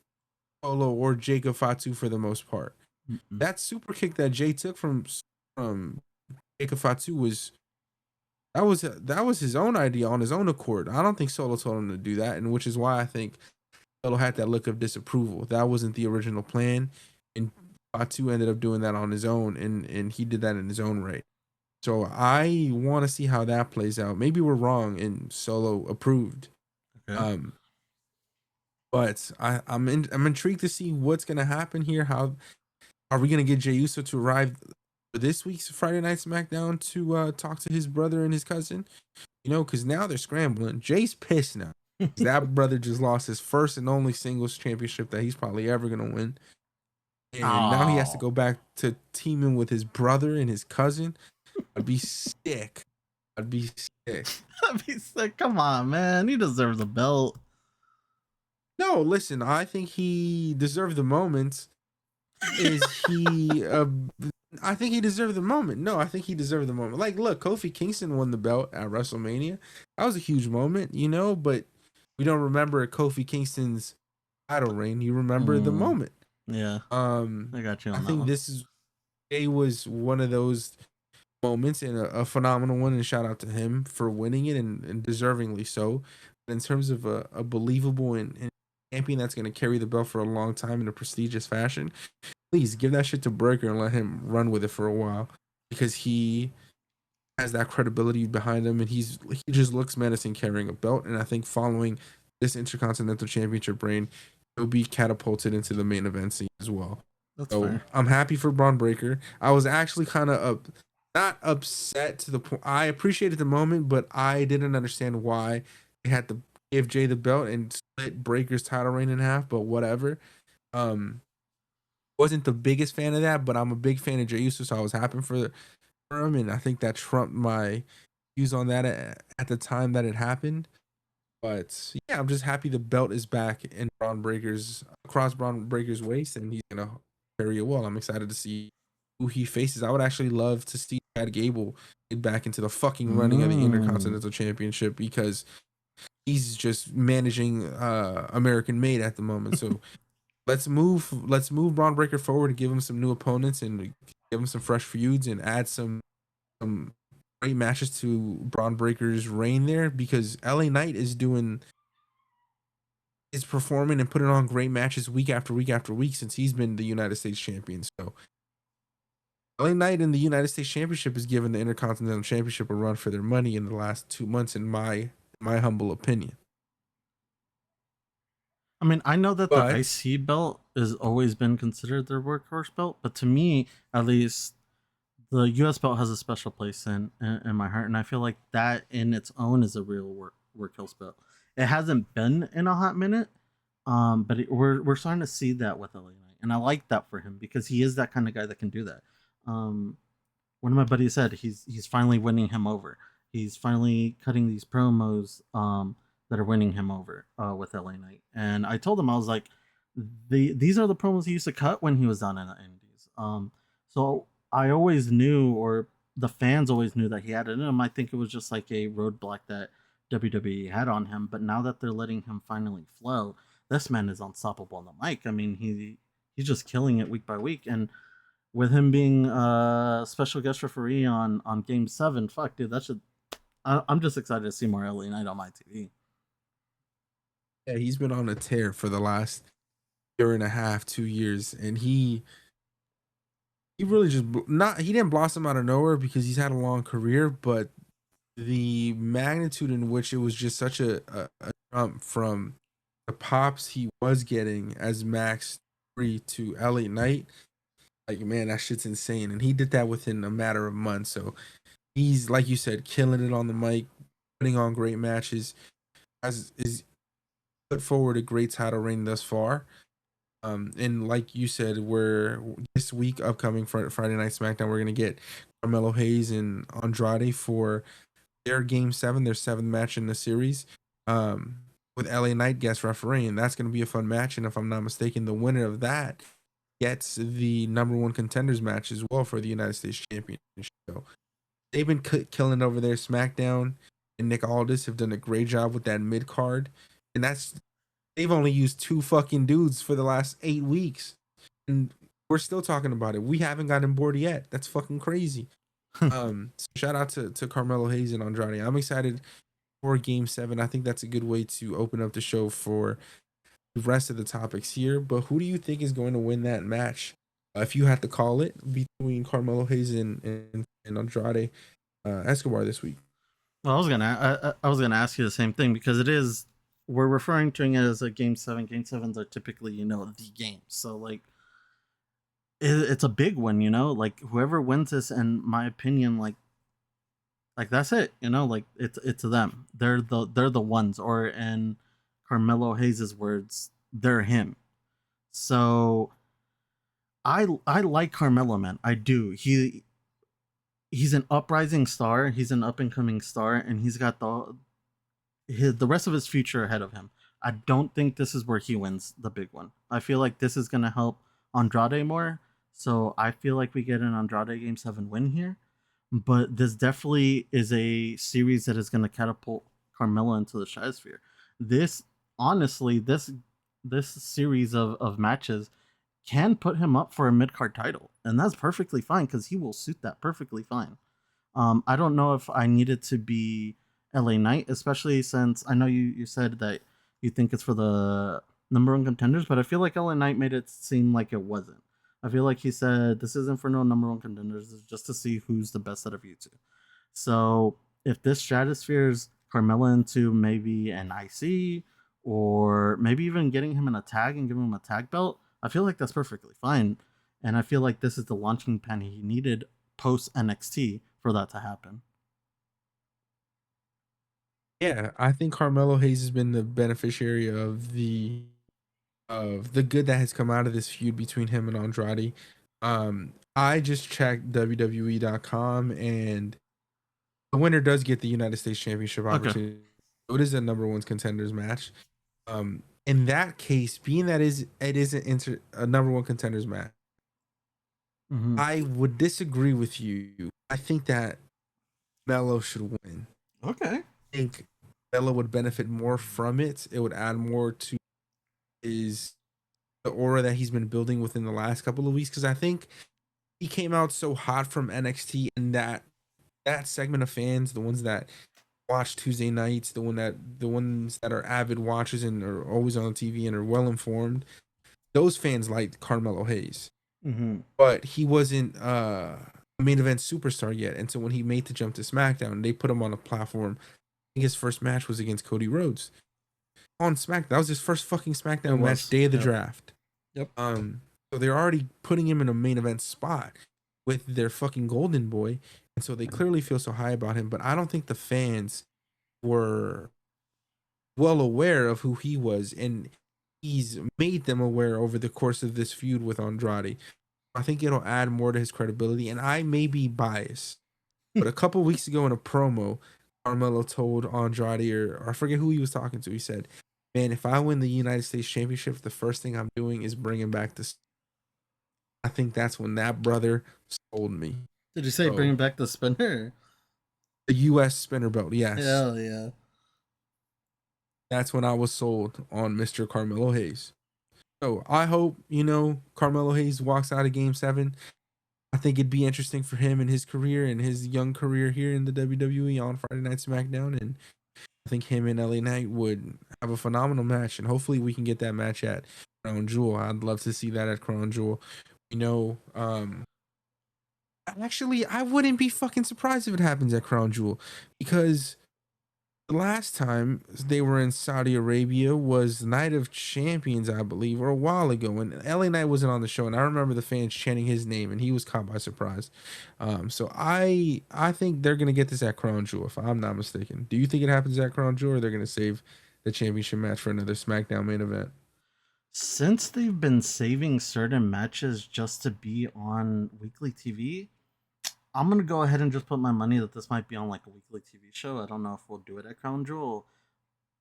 Solo or Jacob Fatu for the most part. Mm-hmm. That super kick that Jay took from Jacob Fatu was his own idea on his own accord. I don't think Solo told him to do that, and which is why I think Solo had that look of disapproval. That wasn't the original plan, and Fatu ended up doing that on his own, and he did that in his own right. So I want to see how that plays out. Maybe we're wrong and Solo approved. Okay. But I'm intrigued to see what's gonna happen here. How are we gonna get Jey Uso to arrive for this week's Friday Night SmackDown to talk to his brother and his cousin? You know, because now they're scrambling. Jay's pissed now. That brother just lost his first and only singles championship that he's probably ever gonna win. And now he has to go back to teaming with his brother and his cousin. I'd be sick. I'd be sick. I'd be sick. Come on, man. He deserves a belt. No, listen, I think he deserved the moment. Is he I think he deserved the moment. No, I think he deserved the moment. Like, look, Kofi Kingston won the belt at WrestleMania. That was a huge moment, you know, but we don't remember Kofi Kingston's title reign. You remember the moment. Yeah. I got you on I that think one. it was one of those moments and a phenomenal one, and shout out to him for winning it and deservingly so. But in terms of a believable and champion that's going to carry the belt for a long time in a prestigious fashion, please give that shit to Breaker and let him run with it for a while, because he has that credibility behind him, and he just looks menacing carrying a belt. And I think following this Intercontinental Championship reign, he'll be catapulted into the main event scene as well. That's So fair. I'm happy for Braun Breaker. I was actually kind of not upset to the point. I appreciated the moment, but I didn't understand why they had to give Jay the belt and split Breaker's title reign in half. But whatever. Wasn't the biggest fan of that, but I'm a big fan of Jey Uso, so I was happy for him, and I think that trumped my views on that at the time that it happened. But yeah, I'm just happy the belt is back in across Braun Breaker's waist, and he's gonna carry it well. I'm excited to see who he faces. I would actually love to see Chad Gable get back into the fucking running of the Intercontinental Championship, because he's just managing American Made at the moment. So let's move Braun Breaker forward and give him some new opponents and give him some fresh feuds and add some great matches to Braun Breaker's reign there, because LA Knight is performing and putting on great matches week after week after week since he's been the United States champion. So LA Knight in the United States Championship has given the Intercontinental Championship a run for their money in the last 2 months, in my humble opinion. I mean, I know that the But IC belt has always been considered their workhorse belt, but to me, at least, the US belt has a special place in my heart, and I feel like that in its own is a real workhorse belt. It hasn't been in a hot minute, but we're starting to see that with LA Knight, and I like that for him because he is that kind of guy that can do that. One of my buddies said he's finally winning him over. He's finally cutting these promos that are winning him over with LA Knight. And I told him, I was like, these are the promos he used to cut when he was down in the Indies. So I always knew, or the fans always knew, that he had it in him. I think it was just like a roadblock that WWE had on him. But now that they're letting him finally flow, this man is unstoppable on the mic. I mean, he's just killing it week by week. And with him being a special guest referee on Game 7, fuck, dude, that should. I'm just excited to see more LA Knight on my TV. yeah, he's been on a tear for the last year and a half, 2 years, and he really just he didn't blossom out of nowhere because he's had a long career, but the magnitude in which it was just such a jump from the pops he was getting as Max 3 to LA Knight, like man, that shit's insane. And he did that within a matter of months. So he's like you said, killing it on the mic, putting on great matches, has is put forward a great title reign thus far. And like you said, we're this week upcoming Friday Night SmackDown, we're gonna get Carmelo Hayes and Andrade for their Game 7, their seventh match in the series, um, with LA Knight guest referee, and that's gonna be a fun match. And if I'm not mistaken, the winner of that gets the number one contenders match as well for the United States Championship. So they've been killing over there. SmackDown and Nick Aldis have done a great job with that mid card, and that's they've only used two fucking dudes for the last 8 weeks, and we're still talking about it. We haven't gotten bored yet. That's fucking crazy. So shout out to Carmelo Hayes and Andrade. I'm excited for Game 7. I think that's a good way to open up the show for the rest of the topics here. But who do you think is going to win that match? If you had to call it between Carmelo Hayes and Andrade Escobar this week. Well, I was gonna ask you the same thing because it is we're referring to it as a game 7. Game 7s are typically the game, so like it's a big one, like whoever wins this, in my opinion, like that's it, like it's them. They're the ones, or in Carmelo Hayes' words, they're him. So I like Carmelo, man. I do. He's an uprising star. He's an up and coming star, and he's got the rest of his future ahead of him. I don't think this is where he wins the big one. I feel like this is gonna help Andrade more. So I feel like we get an Andrade Game 7 win here. But this definitely is a series that is gonna catapult Carmella into the stratosphere. This honestly, this series of matches can put him up for a mid card title, and that's perfectly fine because he will suit that perfectly fine. I don't know if I need it to be LA Knight, especially since I know you said that you think it's for the number one contenders, but I feel like LA Knight made it seem like it wasn't. I feel like he said this isn't for no number one contenders, it's just to see who's the best out of you two. So if this stratospheres Carmella into maybe an IC or maybe even getting him in a tag and giving him a tag belt, I feel like that's perfectly fine. And I feel like this is the launching pad he needed post NXT for that to happen. Yeah, I think Carmelo Hayes has been the beneficiary of the good that has come out of this feud between him and Andrade. I just checked WWE.com, and the winner does get the United States Championship opportunity. Okay. So it is a number one contenders match. In that case, being that it is a number one contenders match, I would disagree with you. I think that Melo should win. Okay. I think Melo would benefit more from it. It would add more to the aura that he's been building within the last couple of weeks, because I think he came out so hot from NXT, and that segment of fans, the ones that watch Tuesday nights, the ones that are avid watchers and are always on TV and are well informed, those fans liked Carmelo Hayes. But he wasn't a main event superstar yet, and so when he made the jump to SmackDown, they put him on a platform. I think his first match was against Cody Rhodes on SmackDown. That was his first fucking SmackDown match, day of the draft. Yep. So they're already putting him in a main event spot with their fucking golden boy, and so they clearly feel so high about him. But I don't think the fans were well aware of who he was, and he's made them aware over the course of this feud with Andrade. I think it'll add more to his credibility, and I may be biased, but a couple weeks ago in a promo, Carmelo told Andrade, or I forget who he was talking to, he said, man, if I win the United States Championship, the first thing I'm doing is bringing back this. I think that's when that brother sold me. Did you say bringing back the spinner? The U.S. spinner belt, yes. Hell yeah. That's when I was sold on Mr. Carmelo Hayes. So I hope, Carmelo Hayes walks out of Game 7. I think it'd be interesting for him and his career and his young career here in the WWE on Friday Night SmackDown. And I think him and LA Knight would have a phenomenal match. And hopefully we can get that match at Crown Jewel. I'd love to see that at Crown Jewel. Actually, I wouldn't be fucking surprised if it happens at Crown Jewel, because The last time they were in Saudi Arabia was Night of Champions, I believe, or a while ago, and LA Knight wasn't on the show, and I remember the fans chanting his name, and he was caught by surprise. So I think they're gonna get this at Crown Jewel, if I'm not mistaken. Do you think it happens at Crown Jewel, or they're gonna save the championship match for another SmackDown main event? Since they've been saving certain matches just to be on weekly TV, I'm gonna go ahead and just put my money that this might be on like a weekly TV show. I don't know if we'll do it at Crown Jewel.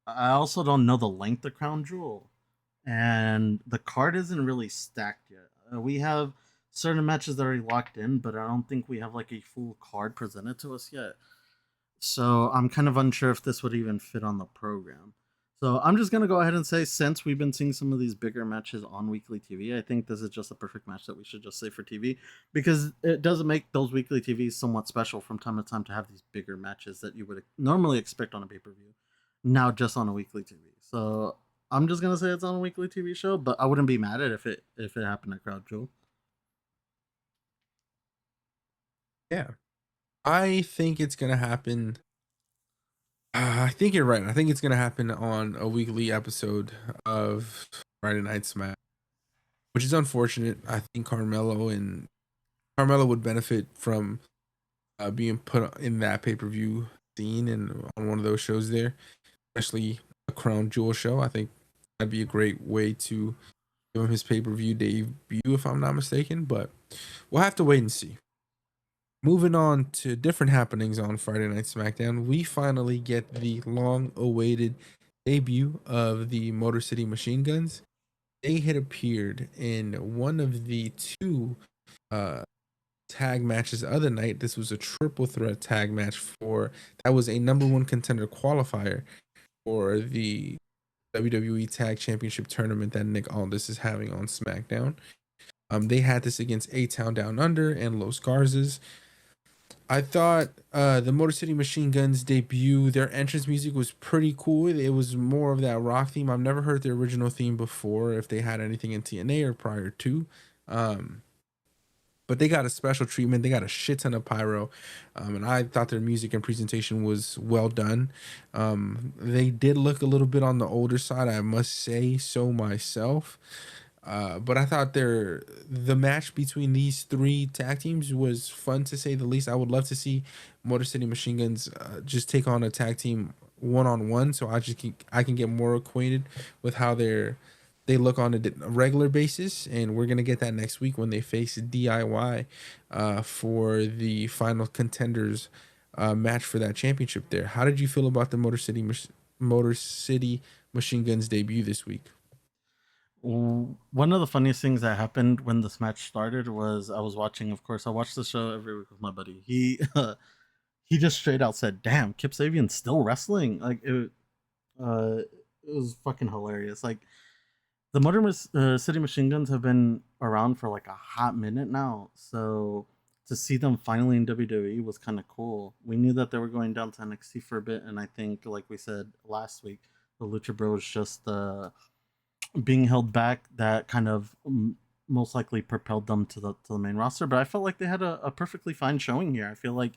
I also don't know the length of Crown Jewel, and the card isn't really stacked yet. We have certain matches that are locked in, but I don't think we have like a full card presented to us yet. So I'm kind of unsure if this would even fit on the program. So I'm just gonna go ahead and say, since we've been seeing some of these bigger matches on weekly TV, I think this is just a perfect match that we should just say for TV, because it does make those weekly TVs somewhat special from time to time to have these bigger matches that you would normally expect on a pay per view, now just on a weekly TV. So I'm just gonna say it's on a weekly TV show, but I wouldn't be mad at if it happened at Crowd Jewel. Yeah, I think it's gonna happen. I think you're right. I think it's gonna happen on a weekly episode of Friday Night Smack, which is unfortunate. I think Carmelo would benefit from being put in that pay per view scene and on one of those shows there, especially a Crown Jewel show. I think that'd be a great way to give him his pay per view debut, if I'm not mistaken. But we'll have to wait and see. Moving on to different happenings on Friday Night SmackDown, we finally get the long awaited debut of the Motor City Machine Guns. They had appeared in one of the two uh, tag matches the other night. This was a triple threat tag match that was a number one contender qualifier for the WWE Tag Championship tournament that Nick Aldis is having on SmackDown. They had this against A Town Down Under and Los Garzas. I thought the Motor City Machine Guns debut, their entrance music was pretty cool. It was more of that rock theme. I've never heard the original theme before, if they had anything in TNA or prior to. Um, but they got a special treatment. They got a shit ton of pyro, and I thought their music and presentation was well done. They did look a little bit on the older side, I must say so myself. But I thought the match between these three tag teams was fun to say the least. I would love to see Motor City Machine Guns just take on a tag team one on one, so I can get more acquainted with how they look on a regular basis, and we're gonna get that next week when they face DIY for the final contenders match for that championship. There, how did you feel about the Motor City Machine Guns debut this week? One of the funniest things that happened when this match started was I was watching. Of course, I watch the show every week with my buddy. He just straight out said, "Damn, Kip Sabian's still wrestling." It was fucking hilarious. Like, the City Machine Guns have been around for like a hot minute now, so to see them finally in WWE was kind of cool. We knew that they were going down to NXT for a bit, and I think, like we said last week, the Lucha Bros just being held back that kind of most likely propelled them to the main roster. But I felt like they had a perfectly fine showing here. I feel like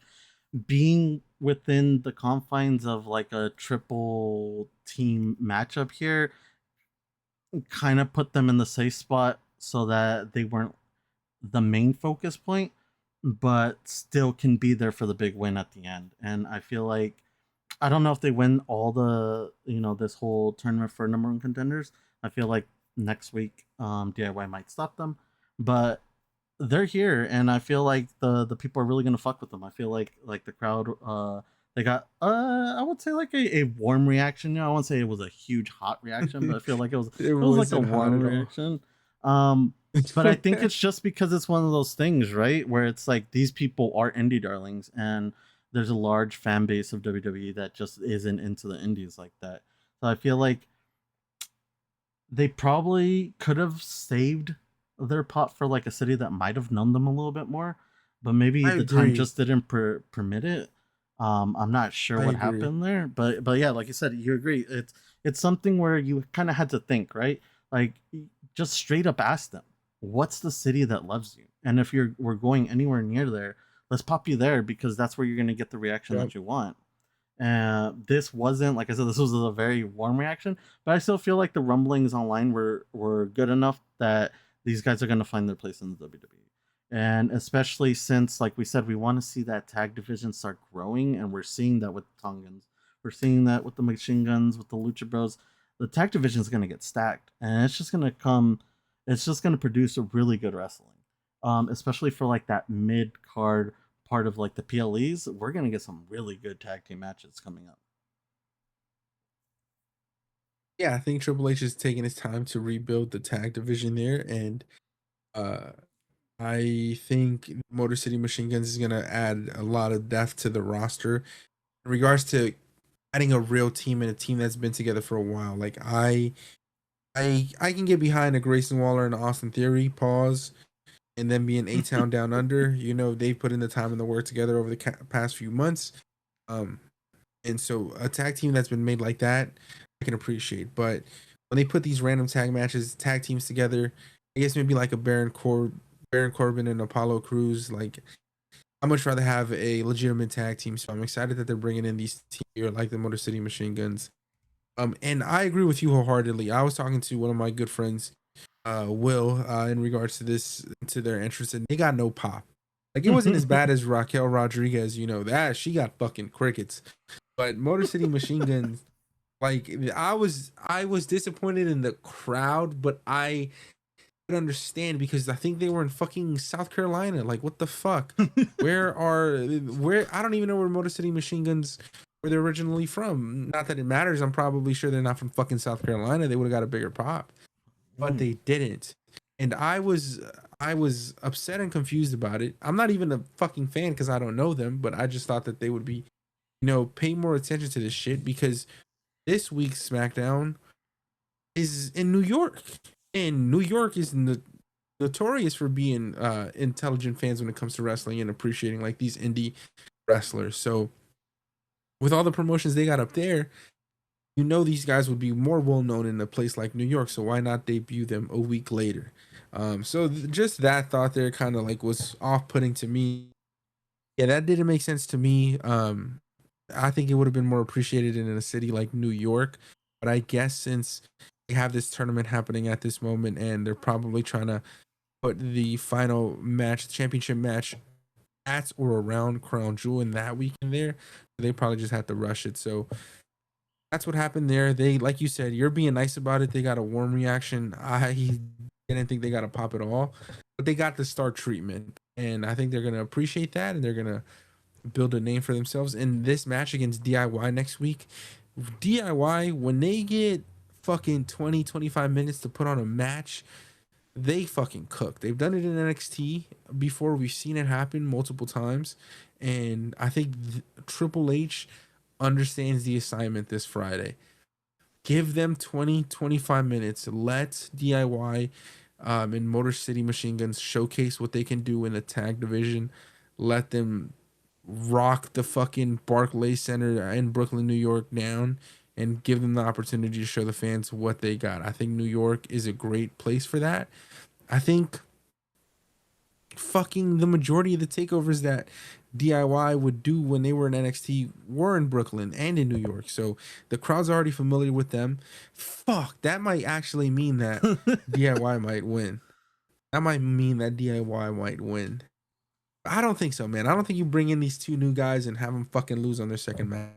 being within the confines of like a triple team matchup here kind of put them in the safe spot so that they weren't the main focus point, but still can be there for the big win at the end. And I feel like, I don't know if they win all the, this whole tournament for number one contenders. I feel like next week DIY might stop them, but they're here, and I feel like the people are really gonna fuck with them. I feel like the crowd, they got I would say like a warm reaction. I won't say it was a huge hot reaction, but I feel like It it was like a wasn't hot warm at all. reaction. But I think it's just because it's one of those things, right? Where it's like these people are indie darlings, and there's a large fan base of WWE that just isn't into the indies like that. So I feel like they probably could have saved their pot for like a city that might have known them a little bit more, but maybe I the time agree. just didn't permit it. I'm not sure I what agree. happened there, but yeah, like you said, you agree. It's something where you kind of had to think, right? Like, just straight up ask them, what's the city that loves you? And if we're going anywhere near there, let's pop you there, because that's where you're gonna get the reaction Yep. that you want. This wasn't, like I said, this was a very warm reaction, but I still feel like the rumblings online were good enough that these guys are going to find their place in the WWE. And especially since, like we said, we want to see that tag division start growing, and we're seeing that with the Tongans. We're seeing that with the Machine Guns, with the Lucha Bros. The tag division is going to get stacked, and it's just going to come. It's just going to produce a really good wrestling, especially for like that mid card part of like the PLEs. We're going to get some really good tag team matches coming up. Yeah, I think Triple H is taking his time to rebuild the tag division there, and uh, I think Motor City Machine Guns is gonna add a lot of depth to the roster in regards to adding a real team and a team that's been together for a while. Like I can get behind a Grayson Waller and Austin Theory pause, and then being A Town Down Under. You know they put in the time and the work together over the past few months. Um, and so a tag team that's been made like that, I can appreciate. But when they put these random tag teams together, I guess maybe like a Baron Corbin and Apollo Crews, like I much rather have a legitimate tag team. So I'm excited that they're bringing in these teams here, like the Motor City Machine Guns. And I agree with you wholeheartedly. I was talking to one of my good friends, Will, in regards to to their entrance, and they got no pop. Like it wasn't as bad as Raquel Rodriguez, you know that she got fucking crickets. But Motor City Machine Guns, like I was disappointed in the crowd, but I could understand because I think they were in fucking South Carolina. Like what the fuck? Where I don't even know where Motor City Machine Guns where they're originally from. Not that it matters. I'm probably sure they're not from fucking South Carolina. They would have got a bigger pop, but they didn't. And I was upset and confused about it. I'm not even a fucking fan because I don't know them, but I just thought that they would be, pay more attention to this shit because this week's SmackDown is in New York, and New York is notorious for being intelligent fans when it comes to wrestling and appreciating like these indie wrestlers. So with all the promotions they got up there, these guys would be more well known in a place like New York. So why not debut them a week later? Just that thought there kind of like was off putting to me. Yeah, that didn't make sense to me. I think it would have been more appreciated in a city like New York. But I guess since they have this tournament happening at this moment and they're probably trying to put the final match, championship match at or around Crown Jewel in that weekend there, they probably just had to rush it. So that's what happened there. They, like you said, you're being nice about it. They got a warm reaction. I didn't think they got a pop at all, but they got the star treatment. And I think they're going to appreciate that and they're going to build a name for themselves. In this match against DIY next week, DIY, when they get fucking 20-25 minutes to put on a match, they fucking cook. They've done it in NXT before. We've seen it happen multiple times. And I think Triple H understands the assignment this Friday. Give them 20-25 minutes. Let DIY and Motor City Machine Guns showcase what they can do in the tag division. Let them rock the fucking Barclays Center in Brooklyn, New York down and give them the opportunity to show the fans what they got. I think New York is a great place for that. I think fucking the majority of the takeovers that DIY would do when they were in NXT were in Brooklyn and in New York. So the crowd's already familiar with them. Fuck, that might actually mean that DIY might win. That might mean that DIY might win. I don't think so, man. I don't think you bring in these two new guys and have them fucking lose on their second match.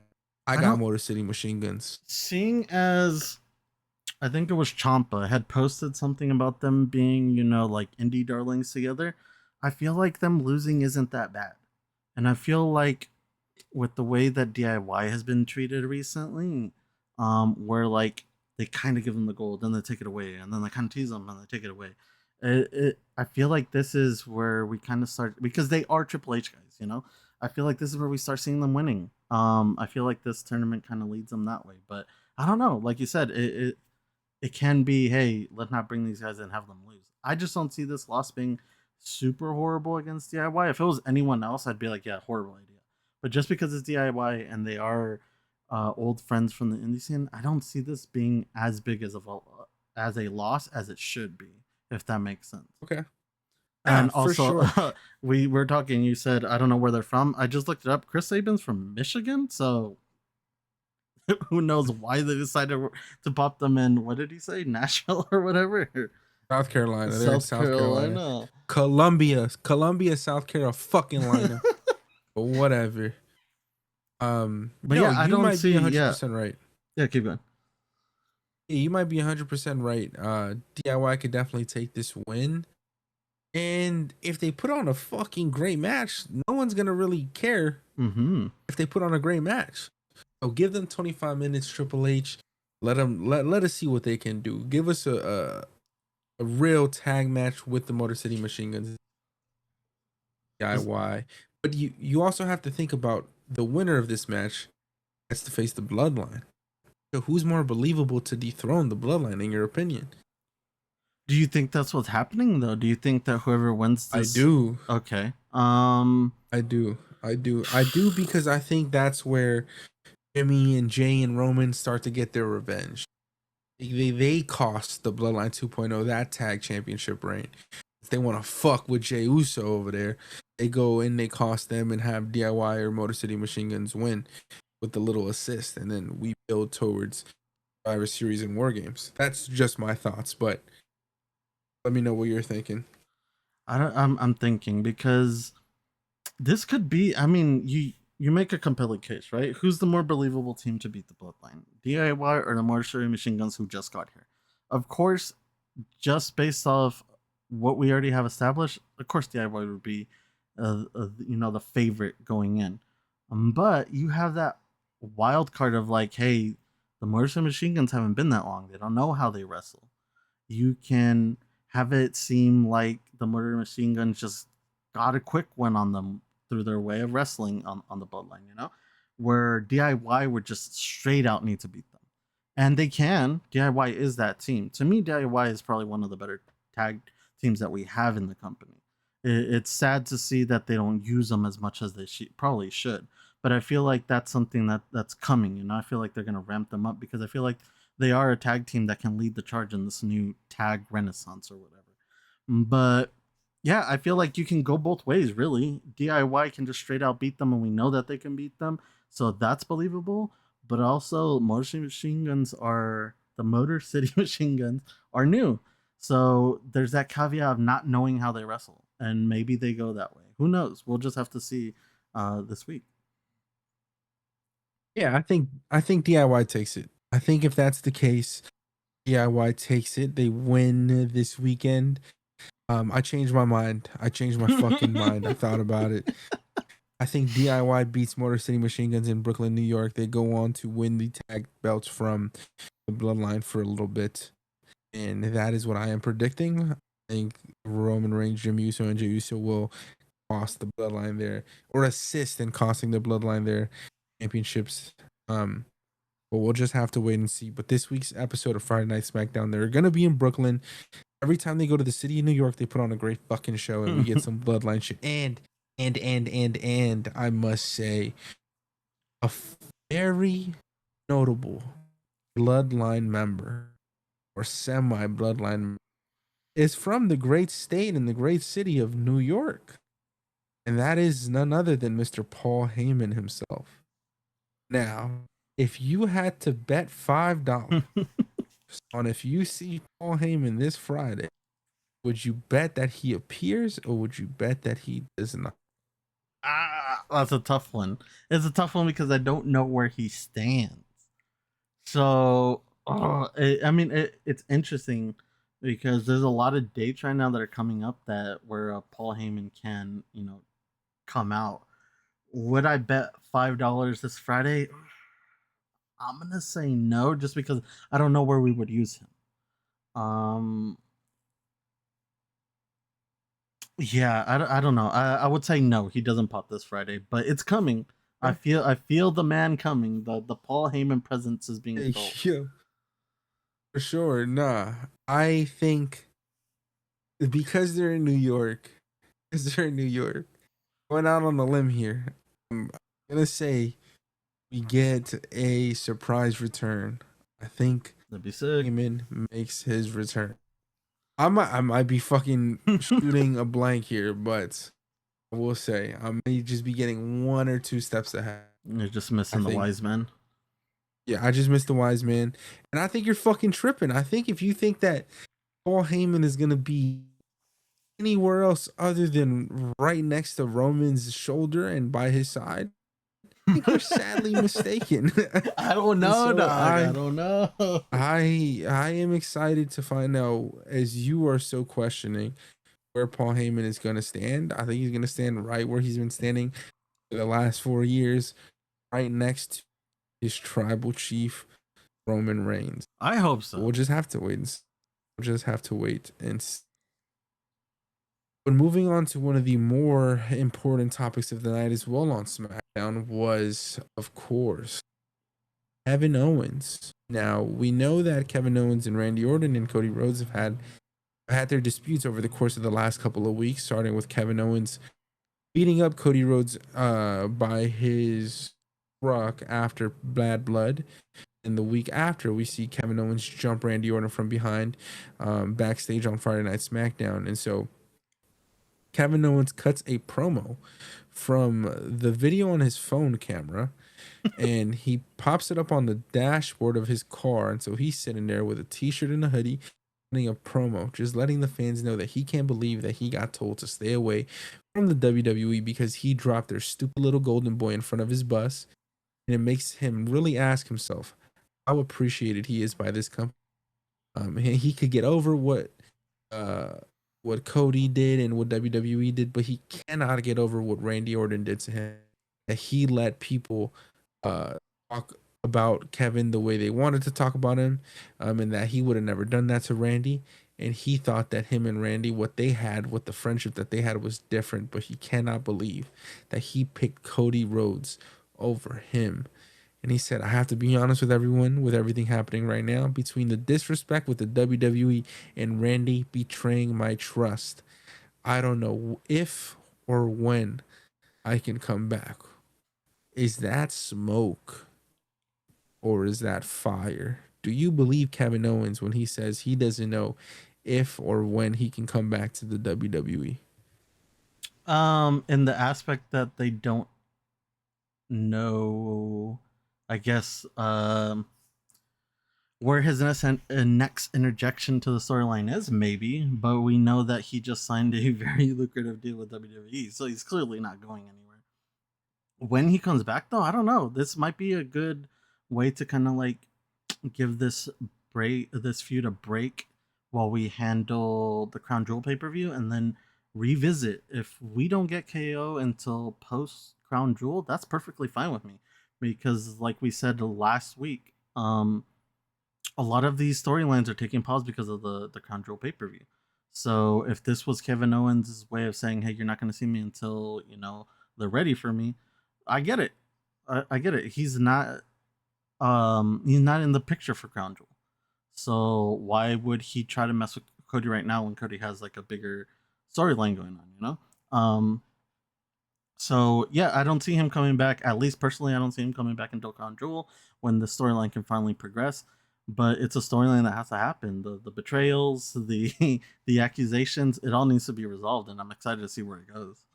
I I got don't. Motor City Machine Guns. Seeing as I think it was Champa had posted something about them being, like indie darlings together. I feel like them losing isn't that bad. And I feel like with the way that DIY has been treated recently, where like they kind of give them the gold, then they take it away, and then they kind of tease them and they take it away. I feel like this is where we kind of start because they are Triple H guys. I feel like this is where we start seeing them winning. I feel like this tournament kind of leads them that way, but I don't know. Like you said, it can be, hey, let's not bring these guys in and have them lose. I just don't see this loss being super horrible against DIY. If it was anyone else, I'd be like, yeah, horrible idea. But just because it's DIY and they are old friends from the indie scene, I don't see this being as big as a loss as it should be, if that makes sense. Okay. And For also, sure. we were talking. You said I don't know where they're from. I just looked it up. Chris Sabin's from Michigan, so Who knows why they decided to pop them in? What did he say? Nashville or whatever? South Carolina. They're in South South Carolina. Carolina. Columbia, South Carolina, fucking Lina. But whatever. But No, yeah, I you don't might be see. Yeah, 100% right. yeah. Keep going. Yeah, you might be 100% right. DIY could definitely take this win. And if they put on a fucking great match, no one's gonna really care Mm-hmm. if they put on a great match. So give them 25 minutes, Triple H. Let us see what they can do. Give us a real tag match with the Motor City Machine Guns DIY. But you also have to think about the winner of this match has to face the Bloodline. So who's more believable to dethrone the Bloodline in your opinion? Do you think that's what's happening though? Do you think that whoever wins I this? do. Okay. I do. I do because I think that's where Jimmy and Jay and Roman start to get their revenge. They cost the Bloodline 2.0 that tag championship reign. If they want to fuck with Jay Uso over there, they go and they cost them and have DIY or Motor City Machine Guns win with the little assist, and then we build towards Survivor Series and War Games. That's just my thoughts, but let me know what you're thinking. I'm thinking because this could be. I mean, you make a compelling case, right? Who's the more believable team to beat the Bloodline, DIY or the Motor Machine Guns who just got here? Of course, just based off what we already have established, of course DIY would be, the favorite going in. But you have that wild card of like, hey, the Motor Machine Guns haven't been that long. They don't know how they wrestle. You can have it seem like the Murder Machine Guns just got a quick win on them through their way of wrestling on the Bloodline, where DIY would just straight out need to beat them. And they can. DIY is that team. To me, DIY is probably one of the better tag teams that we have in the company. It's sad to see that they don't use them as much as they probably should. But I feel like that's something that's coming. I feel like they're going to ramp them up because I feel like they are a tag team that can lead the charge in this new tag renaissance or whatever. But yeah, I feel like you can go both ways, really. DIY can just straight out beat them, and we know that they can beat them, so that's believable. But also, Motor City Machine Guns are new, so there's that caveat of not knowing how they wrestle, and maybe they go that way. Who knows? We'll just have to see this week. Yeah, I think DIY takes it. I think if that's the case, DIY takes it. They win this weekend. I changed my mind. I changed my fucking mind. I thought about it. I think DIY beats Motor City Machine Guns in Brooklyn, New York. They go on to win the tag belts from the Bloodline for a little bit. And that is what I am predicting. I think Roman Reigns, Jim Uso, and Jey Uso will cost the Bloodline there or assist in costing the Bloodline their championships. But we'll just have to wait and see. But this week's episode of Friday Night SmackDown, they're going to be in Brooklyn. Every time they go to the city of New York, they put on a great fucking show and we get some Bloodline shit. And I must say, a very notable Bloodline member or semi-Bloodline is from the great state and the great city of New York. And that is none other than Mr. Paul Heyman himself. Now, if you had to bet $5 on if you see Paul Heyman this Friday, would you bet that he appears or would you bet that he does not? That's a tough one. It's a tough one because I don't know where he stands. So, it's interesting because there's a lot of dates right now that are coming up that where Paul Heyman can, come out. Would I bet $5 this Friday? I'm gonna say no, just because I don't know where we would use him. Um, yeah, I don't know. I would say no. He doesn't pop this Friday, but it's coming. I feel the man coming. The Paul Heyman presence is being felt. Yeah, for sure. Nah, I think because they're in New York, because they're in New York, going out on a limb here, I'm gonna say we get a surprise return. I think That'd be sick. Heyman makes his return. I might be fucking shooting a blank here, but I will say I may just be getting one or two steps ahead. You're just missing the think- wise man. Yeah, I just missed the wise man. And I think you're fucking tripping. I think if you think that Paul Heyman is gonna be anywhere else other than right next to Roman's shoulder and by his side, I think you're sadly mistaken. I don't And know, so dog. I don't know. I am excited to find out, as you are so questioning where Paul Heyman is gonna stand. I think he's gonna stand right where he's been standing for the last 4 years, right next to his tribal chief Roman Reigns. I hope so. We'll just have to wait and we'll just have to wait and see. But moving on to one of the more important topics of the night as well on SmackDown was, of course, Kevin Owens. Now we know that Kevin Owens and Randy Orton and Cody Rhodes have had their disputes over the course of the last couple of weeks, starting with Kevin Owens beating up Cody Rhodes by his truck after Bad Blood. And the week after, we see Kevin Owens jump Randy Orton from behind backstage on Friday Night SmackDown. And so Kevin Owens cuts a promo from the video on his phone camera and he pops it up on the dashboard of his car. And so he's sitting there with a t-shirt and a hoodie, cutting a promo, just letting the fans know that he can't believe that he got told to stay away from the WWE because he dropped their stupid little golden boy in front of his bus. And it makes him really ask himself how appreciated he is by this company. He could get over what Cody did and what WWE did, but he cannot get over what Randy Orton did to him. That he let people talk about Kevin the way they wanted to talk about him, and that he would have never done that to Randy. And he thought that him and Randy, what the friendship that they had was different, but he cannot believe that he picked Cody Rhodes over him. And he said, I have to be honest with everyone with everything happening right now between the disrespect with the WWE and Randy betraying my trust. I don't know if or when I can come back. Is that smoke or is that fire? Do you believe Kevin Owens when he says he doesn't know if or when he can come back to the WWE? In the aspect that they don't know, I guess, where his next interjection to the storyline is, maybe, but we know that he just signed a very lucrative deal with WWE, so he's clearly not going anywhere. When he comes back, though, I don't know. This might be a good way to kind of like give this feud a break while we handle the Crown Jewel pay per view, and then revisit. If we don't get KO until post Crown Jewel, that's perfectly fine with me, because like we said last week, a lot of these storylines are taking pause because of the Crown Jewel pay per view. So if this was Kevin Owens' way of saying, "Hey, you're not going to see me until they're ready for me," I get it. I get it. He's not in the picture for Crown Jewel. So why would he try to mess with Cody right now when Cody has like a bigger storyline going on? So yeah, I don't see him coming back. At least personally, I don't see him coming back in Crown Jewel when the storyline can finally progress. But it's a storyline that has to happen. The betrayals, the the accusations, it all needs to be resolved, and I'm excited to see where it goes.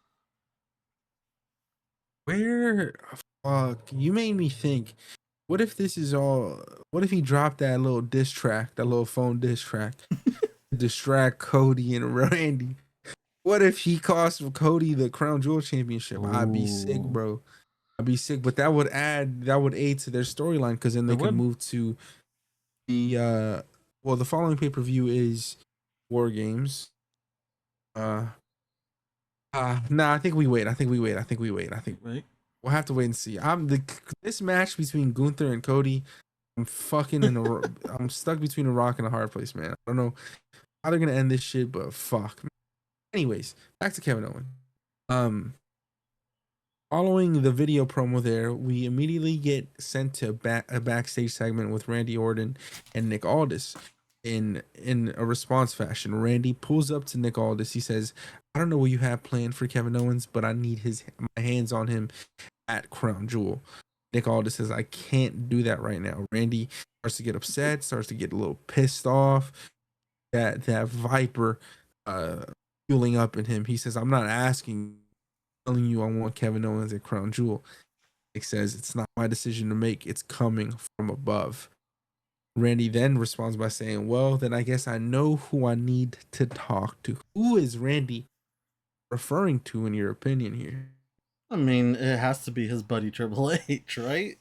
Where fuck you made me think. What if this is all? What if he dropped that little diss track, that little phone diss track, to distract Cody and Randy? What if he cost Cody the Crown Jewel Championship? I'd be sick, Ooh, bro. I'd be sick. But that would aid to their storyline because then it they could would. move to the the following pay per view is War Games. Uh, nah. I think we wait. I think we wait. I think we wait. I think Right. we'll have to wait and see. This match between Gunther and Cody. I'm fucking I'm stuck between a rock and a hard place, man. I don't know how they're gonna end this shit, but fuck. Anyways, back to Kevin Owens. Um, Following the video promo there, we immediately get sent to a backstage segment with Randy Orton and Nick Aldis. In a response fashion, Randy pulls up to Nick Aldis. He says, "I don't know what you have planned for Kevin Owens, but I need my hands on him at Crown Jewel." Nick Aldis says, "I can't do that right now." Randy starts to get upset, starts to get a little pissed off. That Viper uh fueling up in him. He says, "I'm not telling you I want Kevin Owens at Crown Jewel." It says, "It's not my decision to make. It's coming from above." Randy then responds by saying, "Well, then I guess I know who I need to talk to." Who is Randy referring to, in your opinion, here? I mean, it has to be his buddy Triple H, right?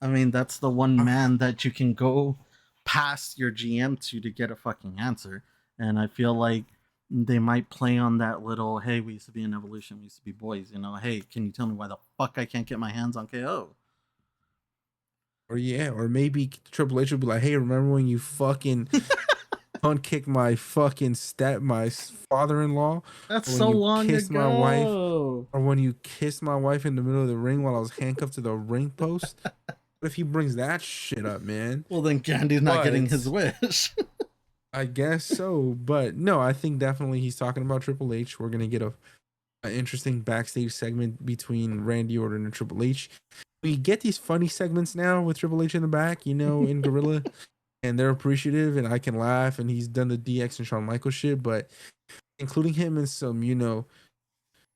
I mean, that's the one Uh, man that you can go past your GM to get a fucking answer. And I feel like they might play on that little, hey, we used to be in Evolution, we used to be boys, you know, hey, can you tell me why the fuck I can't get my hands on KO? or yeah, or maybe Triple H will be like, "Hey, remember when you fucking punt kicked my father-in-law, That's or when so you long kissed my wife, ago. or when you kissed my wife in the middle of the ring while I was handcuffed to the ring post?" What if he brings that shit up, man? Well, then Candy's not getting his But wish. I guess so. But no, I think definitely he's talking about Triple H. We're gonna get an interesting backstage segment between Randy Orton and Triple H. We get these funny segments now with Triple H in the back, in Gorilla, and they're appreciative, and I can laugh. And he's done the DX and Shawn Michaels shit, but including him in some,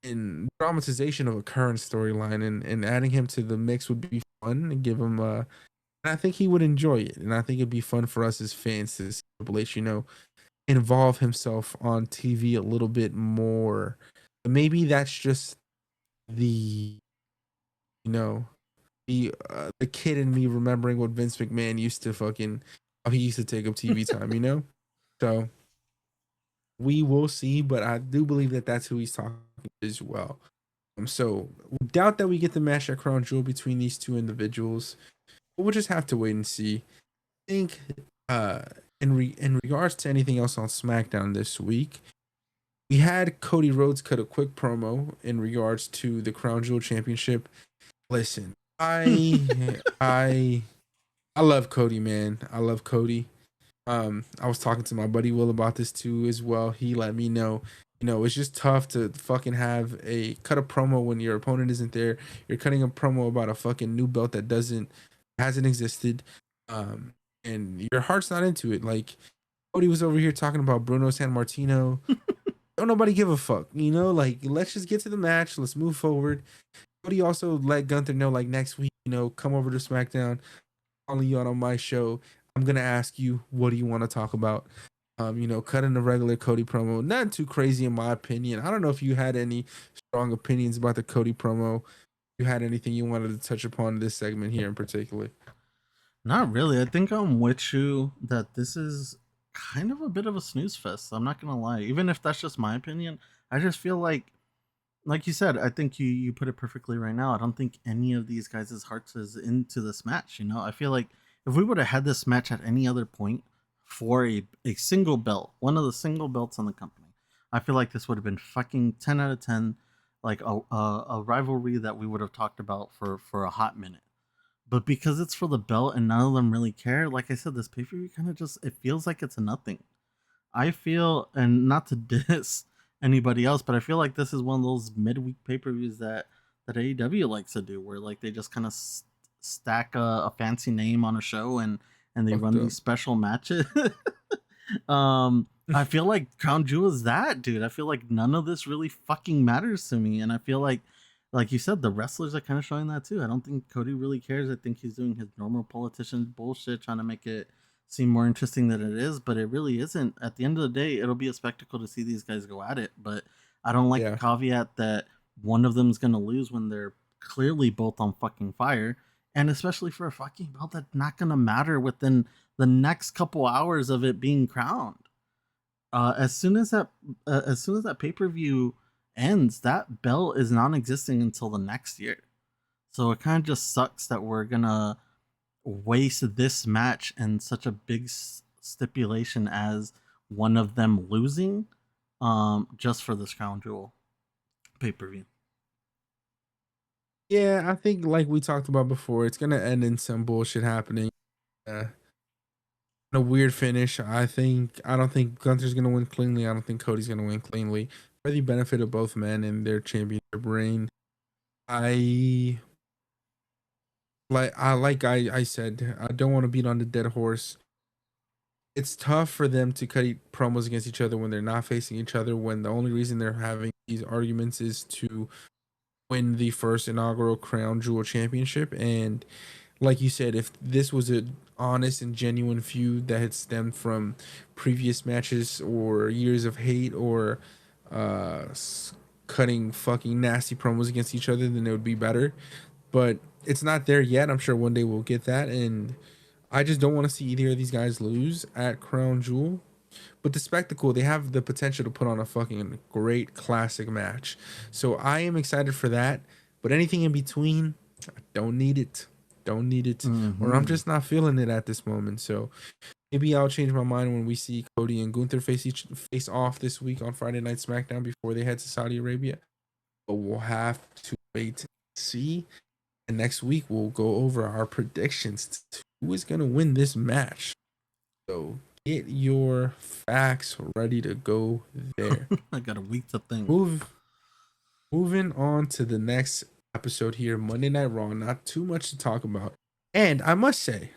in dramatization of a current storyline, and adding him to the mix would be fun and give him and I think he would enjoy it, and I think it'd be fun for us as fans to see Triple H, involve himself on TV a little bit more. Maybe that's just the you know the kid in me remembering what Vince McMahon used to fucking how he used to take up TV time. So we will see, but I do believe that that's who he's talking to as well. So we doubt that we get the match at Crown Jewel between these two individuals, but we'll just have to wait and see. I think uh in regards to anything else on SmackDown this week, we had Cody Rhodes cut a quick promo in regards to the Crown Jewel Championship. Listen, I I love Cody, man. I love Cody. I was talking to my buddy Will about this too as well. He let me know, it's just tough to fucking cut a promo when your opponent isn't there. You're cutting a promo about a fucking new belt that hasn't existed. Um, and your heart's not into it. Like Cody was over here talking about Bruno San Martino. Don't nobody give a fuck, like let's just get to the match. Let's move forward. Cody also let Gunther know, like, next week, come over to SmackDown. Calling you out on my show. I'm gonna ask you, what do you want to talk about? Cutting the regular Cody promo. Not too crazy in my opinion. I don't know if you had any strong opinions about the Cody promo. You had anything you wanted to touch upon in this segment here in particular? Not really. I think I'm with you that this is kind of a bit of a snooze fest. I'm not gonna lie. Even if that's just my opinion, I just feel like you said, I think you put it perfectly right now. I don't think any of these guys' hearts is into this match. I feel like if we would have had this match at any other point for a single belt, one of the single belts on the company, I feel like this would have been fucking 10 out of 10, like a rivalry that we would have talked about for a hot minute. But because it's for the belt and none of them really care, like I said, this pay per view kind of just it feels like it's a nothing. I feel, and not to diss anybody else, but I feel like this is one of those midweek pay per views that AEW likes to do, where like they just kind of stack a fancy name on a show and they Fucked run up. these special matches. I feel like Crown Jewel is that, dude. I feel like none of this really fucking matters to me, and I feel like you said, the wrestlers are kind of showing that too. I don't think Cody really cares. I think he's doing his normal politician bullshit, trying to make it seem more interesting than it is, but it really isn't. At the end of the day, it'll be a spectacle to see these guys go at it. But I don't like the Yeah. caveat that one of them is gonna lose when they're clearly both on fucking fire, and especially for a fucking belt that's not gonna matter within the next couple hours of it being crowned. As soon as that pay per view ends, that belt is non-existing until the next year. So it kind of just sucks that we're gonna waste this match and such a big stipulation as one of them losing, just for this crown jewel pay per view. Yeah, I think like we talked about before, it's gonna end in some bullshit happening. Uh, a weird finish. I don't think Gunther's gonna win cleanly. I don't think Cody's gonna win cleanly. For the benefit of both men and their championship reign, I I said, I don't want to beat on the dead horse. It's tough for them to cut promos against each other when they're not facing each other. When the only reason they're having these arguments is to win the first inaugural Crown Jewel Championship. And like you said, if this was an honest and genuine feud that had stemmed from previous matches or years of hate or uh, cutting fucking nasty promos against each other, then it would be better. But it's not there yet. I'm sure one day we'll get that. And I just don't want to see either of these guys lose at Crown Jewel. But the spectacle, they have the potential to put on a fucking great classic match. So I am excited for that. But anything in between, I don't need it. Don't need it. Or I'm Mm-hmm. just not feeling it at this moment. So maybe I'll change my mind when we see Cody and Gunther face off this week on Friday Night SmackDown before they head to Saudi Arabia. But we'll have to wait and see. And next week we'll go over our predictions to who is gonna win this match. So get your facts ready to go there. I got a week to think. Moving on to the next episode here, Monday Night Raw. Not too much to talk about. And I must say,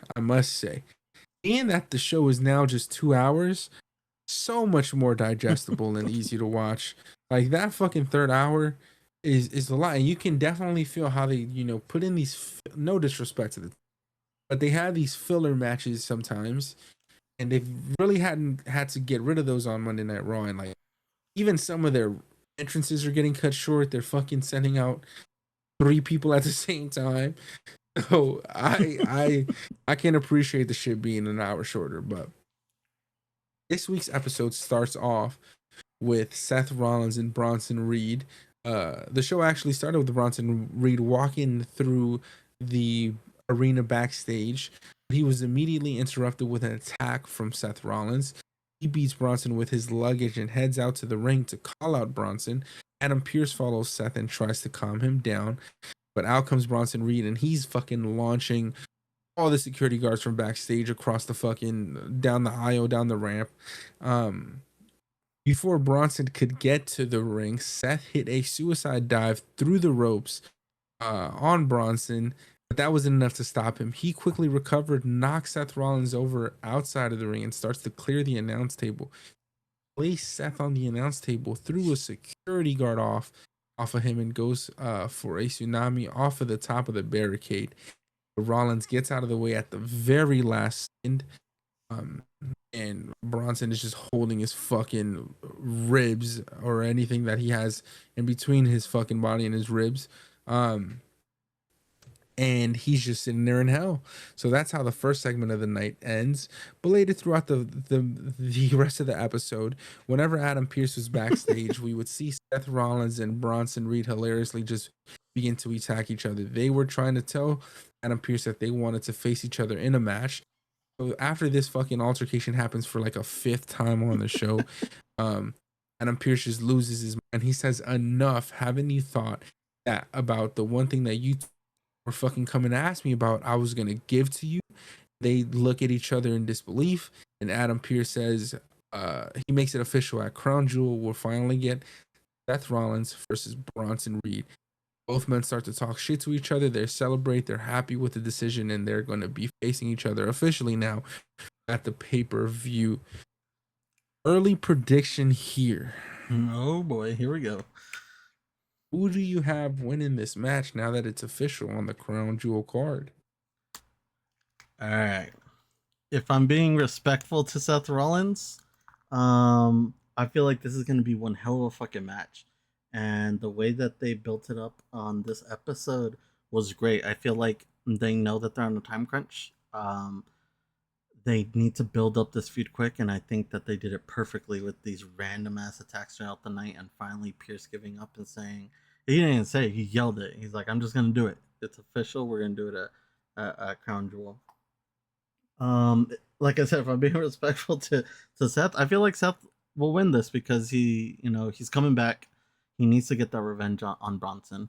being that the show is now just 2 hours, so much more digestible and easy to watch. Like that fucking third hour is a lot, and you can definitely feel how they put in these. No disrespect to the, but they have these filler matches sometimes, and they've really hadn't had to get rid of those on Monday Night Raw, and like even some of their entrances are getting cut short. They're fucking sending out 3 people at the same time. So I can appreciate the shit being an hour shorter, but this week's episode starts off with Seth Rollins and Bronson Reed. The show actually started with Bronson Reed walking through the arena backstage. He was immediately interrupted with an attack from Seth Rollins. He beats Bronson with his luggage and heads out to the ring to call out Bronson. Adam Pearce follows Seth and tries to calm him down. But out comes Bronson Reed and he's fucking launching all the security guards from backstage across the fucking down the aisle, down the ramp. Before Bronson could get to the ring, Seth hit a suicide dive through the ropes on Bronson, but that wasn't enough to stop him. He quickly recovered, knocks Seth Rollins over outside of the ring, and starts to clear the announce table. Place Seth on the announce table, threw a security guard off of him, and goes for a tsunami off of the top of the barricade. Rollins gets out of the way at the very last end. Um, and Bronson is just holding his fucking ribs or anything that he has in between his fucking body and his ribs. And he's just sitting there in hell. So that's how the first segment of the night ends. But later throughout the rest of the episode, whenever Adam Pearce was backstage, we would see Seth Rollins and Bronson Reed hilariously just begin to attack each other. They were trying to tell Adam Pearce that they wanted to face each other in a match. So after this fucking altercation happens for like a 5th time on the show, Adam Pearce just loses his mind. He says, "Enough. Haven't you thought that about the one thing that you were fucking coming to ask me about, I was gonna give to you?" They look at each other in disbelief, and Adam Pearce says, he makes it official at Crown Jewel. We'll finally get Seth Rollins versus Bronson Reed. Both men start to talk shit to each other. They celebrate. They're happy with the decision, and they're going to be facing each other officially now at the pay-per-view. Early prediction here. Oh boy, here we go. Who do you have winning this match now that it's official on the Crown Jewel card? All right. If I'm being respectful to Seth Rollins, I feel like this is going to be one hell of a fucking match. And the way that they built it up on this episode was great. I feel like they know that they're on a time crunch. They need to build up this feud quick, and I think that they did it perfectly with these random ass attacks throughout the night, and finally Pierce giving up and saying, he didn't even say it, he yelled it. He's like, "I'm just gonna do it. It's official. We're gonna do it at Crown Jewel." Like I said, if I'm being respectful to Seth, I feel like Seth will win this because he's coming back. He needs to get that revenge on Bronson.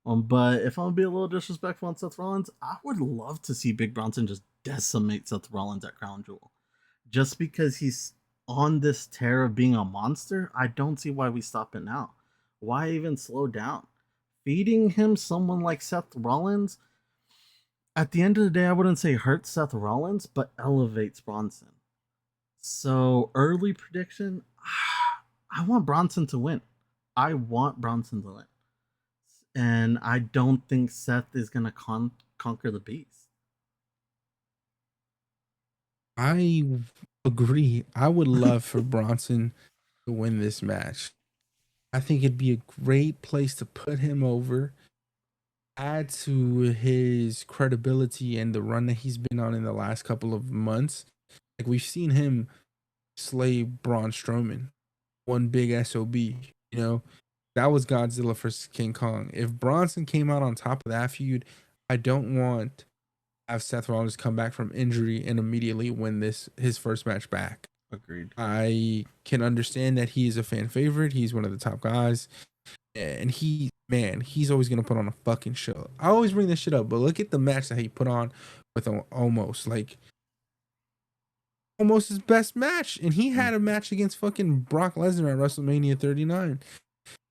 But if I'm gonna be a little disrespectful on Seth Rollins, I would love to see Big Bronson just decimate Seth Rollins at Crown Jewel. Just because he's on this tear of being a monster, I don't see why we stop it now. Why even slow down? Feeding him someone like Seth Rollins, at the end of the day, I wouldn't say hurts Seth Rollins, but elevates Bronson. So, early prediction, I want Bronson to win. I want Bronson to win. and I don't think Seth is gonna conquer the beast. I agree. I would love for Bronson to win this match. I think it'd be a great place to put him over, add to his credibility and the run that he's been on in the last couple of months. Like we've seen him slay Braun Strowman, one big SOB. You know, that was Godzilla versus King Kong. If Bronson came out on top of that feud, I don't want to have Seth Rollins come back from injury and immediately win this his first match back. Agreed. I can understand that he is a fan favorite. He's one of the top guys. And he's always gonna put on a fucking show. I always bring this shit up, but look at the match that he put on with almost his best match, and he had a match against fucking Brock Lesnar at WrestleMania 39.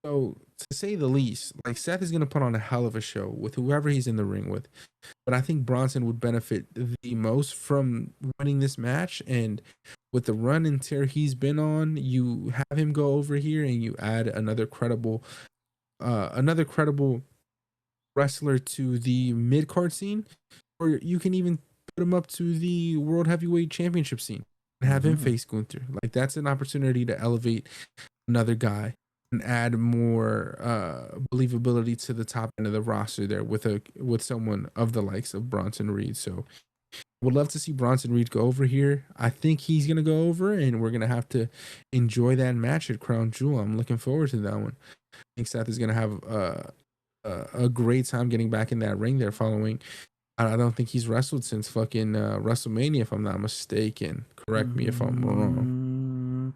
So to say the least, like Seth is gonna put on a hell of a show with whoever he's in the ring with, but I think Bronson would benefit the most from winning this match. And with the run and tear he's been on, you have him go over here and you add another credible wrestler to the mid card scene, or you can even put him up to the World Heavyweight Championship scene and have him face Gunther. Like that's an opportunity to elevate another guy and add more believability to the top end of the roster there with someone of the likes of Bronson Reed. So would love to see Bronson Reed go over here. I think he's gonna go over, and we're gonna have to enjoy that match at Crown Jewel. I'm looking forward to that one. I think Seth is gonna have a great time getting back in that ring there. Following, I don't think he's wrestled since fucking WrestleMania, if I'm not mistaken. Correct me if I'm wrong.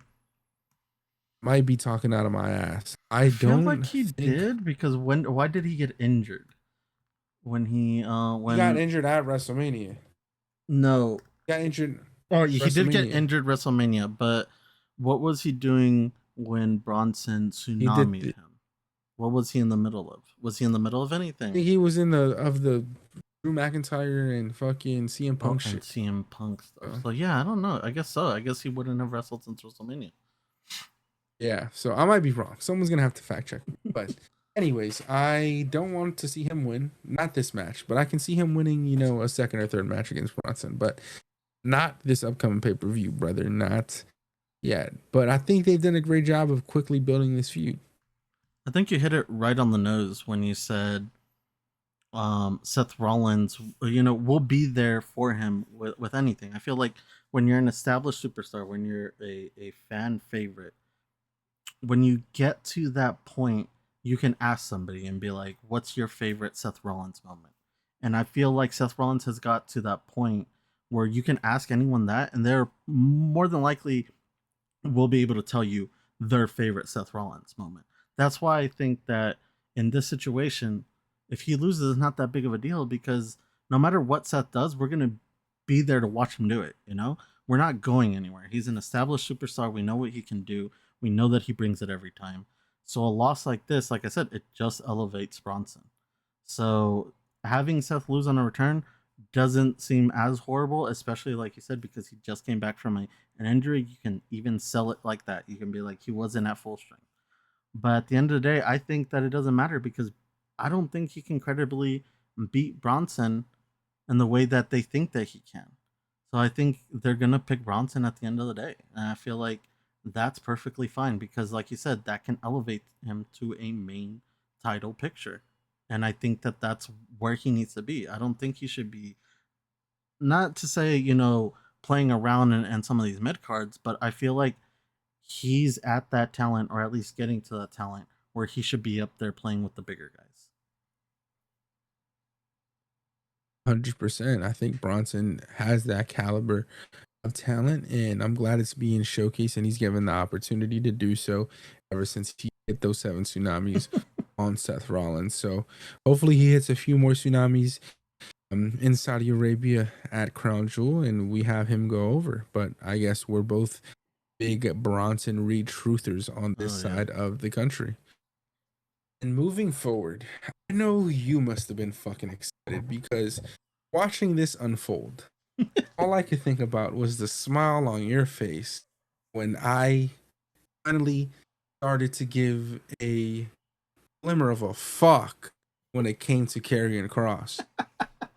Might be talking out of my ass. I feel don't like he think did, because why did he get injured? When he got injured at WrestleMania. No. Got injured. Oh, he did get injured WrestleMania, but what was he doing when Bronson tsunami'd him? What was he in the middle of? Was he in the middle of anything? I think he was in the Drew McIntyre and fucking CM Punk shit. CM Punk stuff. So yeah, I don't know. I guess so. I guess he wouldn't have wrestled since WrestleMania. Yeah, so I might be wrong. Someone's gonna have to fact check me. But anyways, I don't want to see him win. Not this match, but I can see him winning, a second or third match against Bronson. But not this upcoming pay-per-view, brother. Not yet. But I think they've done a great job of quickly building this feud. I think you hit it right on the nose when you said Seth Rollins, will be there for him with anything. I feel like when you're an established superstar, when you're a fan favorite, when you get to that point, you can ask somebody and be like, what's your favorite Seth Rollins moment? And I feel like Seth Rollins has got to that point where you can ask anyone that, and they're more than likely will be able to tell you their favorite Seth Rollins moment. That's why I think that in this situation, if he loses, it's not that big of a deal, because no matter what Seth does, we're going to be there to watch him do it. We're not going anywhere. He's an established superstar. We know what he can do. We know that he brings it every time. So a loss like this, like I said, it just elevates Bronson. So having Seth lose on a return doesn't seem as horrible, especially like you said, because he just came back from an injury. You can even sell it like that. You can be like, he wasn't at full strength. But at the end of the day, I think that it doesn't matter, because I don't think he can credibly beat Bronson in the way that they think that he can. So I think they're going to pick Bronson at the end of the day. And I feel like that's perfectly fine, because like you said, that can elevate him to a main title picture. And I think that that's where he needs to be. I don't think he should be, not to say, playing around in some of these mid cards, but I feel like he's at that talent, or at least getting to that talent, where he should be up there playing with the bigger guys. 100%. I think Bronson has that caliber of talent, and I'm glad it's being showcased, and he's given the opportunity to do so ever since he hit those 7 tsunamis on Seth Rollins. So hopefully he hits a few more tsunamis in Saudi Arabia at Crown Jewel, and we have him go over. But I guess we're both big Bronson Reed truthers on this side of the country. And moving forward, I know you must have been fucking excited, because watching this unfold, all I could think about was the smile on your face when I finally started to give a glimmer of a fuck when it came to Karrion Kross.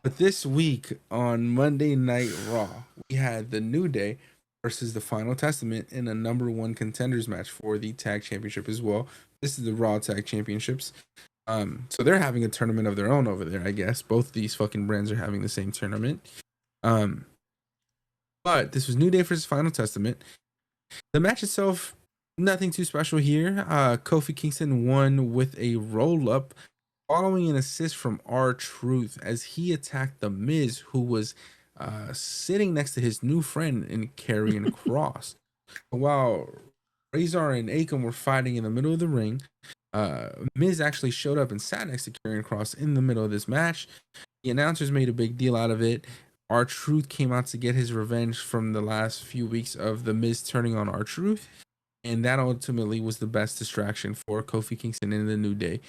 But this week on Monday Night Raw, we had the New Day versus the Final Testament in a number one contenders match for the tag championship as well. This is the Raw Tag Championships. So they're having a tournament of their own over there, I guess. Both these fucking brands are having the same tournament. Um, but this was New Day versus Final Testament. The match itself, nothing too special here. Kofi Kingston won with a roll up following an assist from R-Truth as he attacked The Miz, who was sitting next to his new friend in Karrion Kross. While Razor and Akam were fighting in the middle of the ring, Miz actually showed up and sat next to Karrion Kross in the middle of this match. The announcers made a big deal out of it. R-Truth came out to get his revenge from the last few weeks of The Miz turning on R-Truth, and that ultimately was the best distraction for Kofi Kingston in the New Day,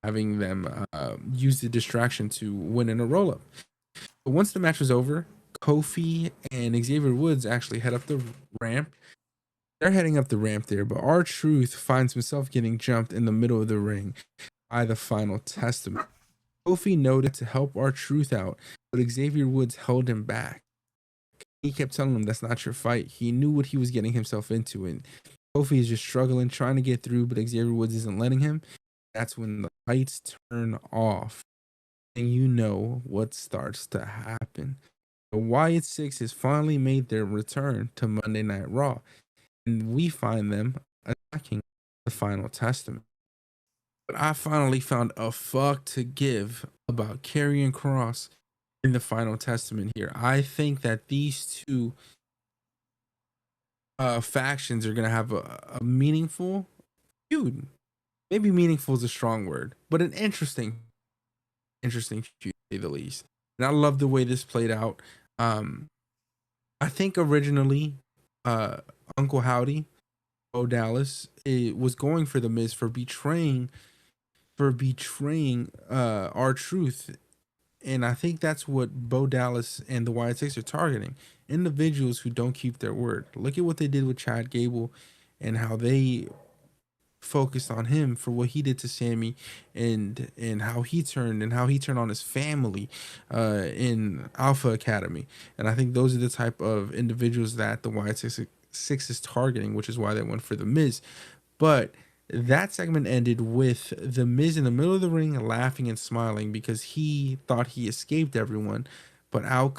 having them use the distraction to win in a roll-up. But once the match was over, Kofi and Xavier Woods actually head up the ramp. They're heading up the ramp there, but R-Truth finds himself getting jumped in the middle of the ring by the Final Testament. Kofi noted to help R-Truth out, but Xavier Woods held him back. He kept telling him that's not your fight. He knew what he was getting himself into, and Kofi is just struggling, trying to get through, but Xavier Woods isn't letting him. That's when the lights turn off, and you know what starts to happen. The Wyatt Six has finally made their return to Monday Night Raw, and we find them attacking the Final Testament. But I finally found a fuck to give about Karrion Kross in the Final Testament here. I think that these two factions are going to have a meaningful feud. Maybe meaningful is a strong word, but an interesting feud, to say the least. And I love the way this played out. I think originally, Uncle Howdy, Bo Dallas, it was going for the Miz for betraying R-Truth, and I think that's what Bo Dallas and the Wyatt Six are targeting: individuals who don't keep their word. Look at what they did with Chad Gable, and how they focused on him for what he did to Sammy, and how he turned on his family in Alpha Academy. And I think those are the type of individuals that the Wyatt Six is targeting, which is why they went for the Miz. But that segment ended with the Miz in the middle of the ring laughing and smiling because he thought he escaped everyone, but out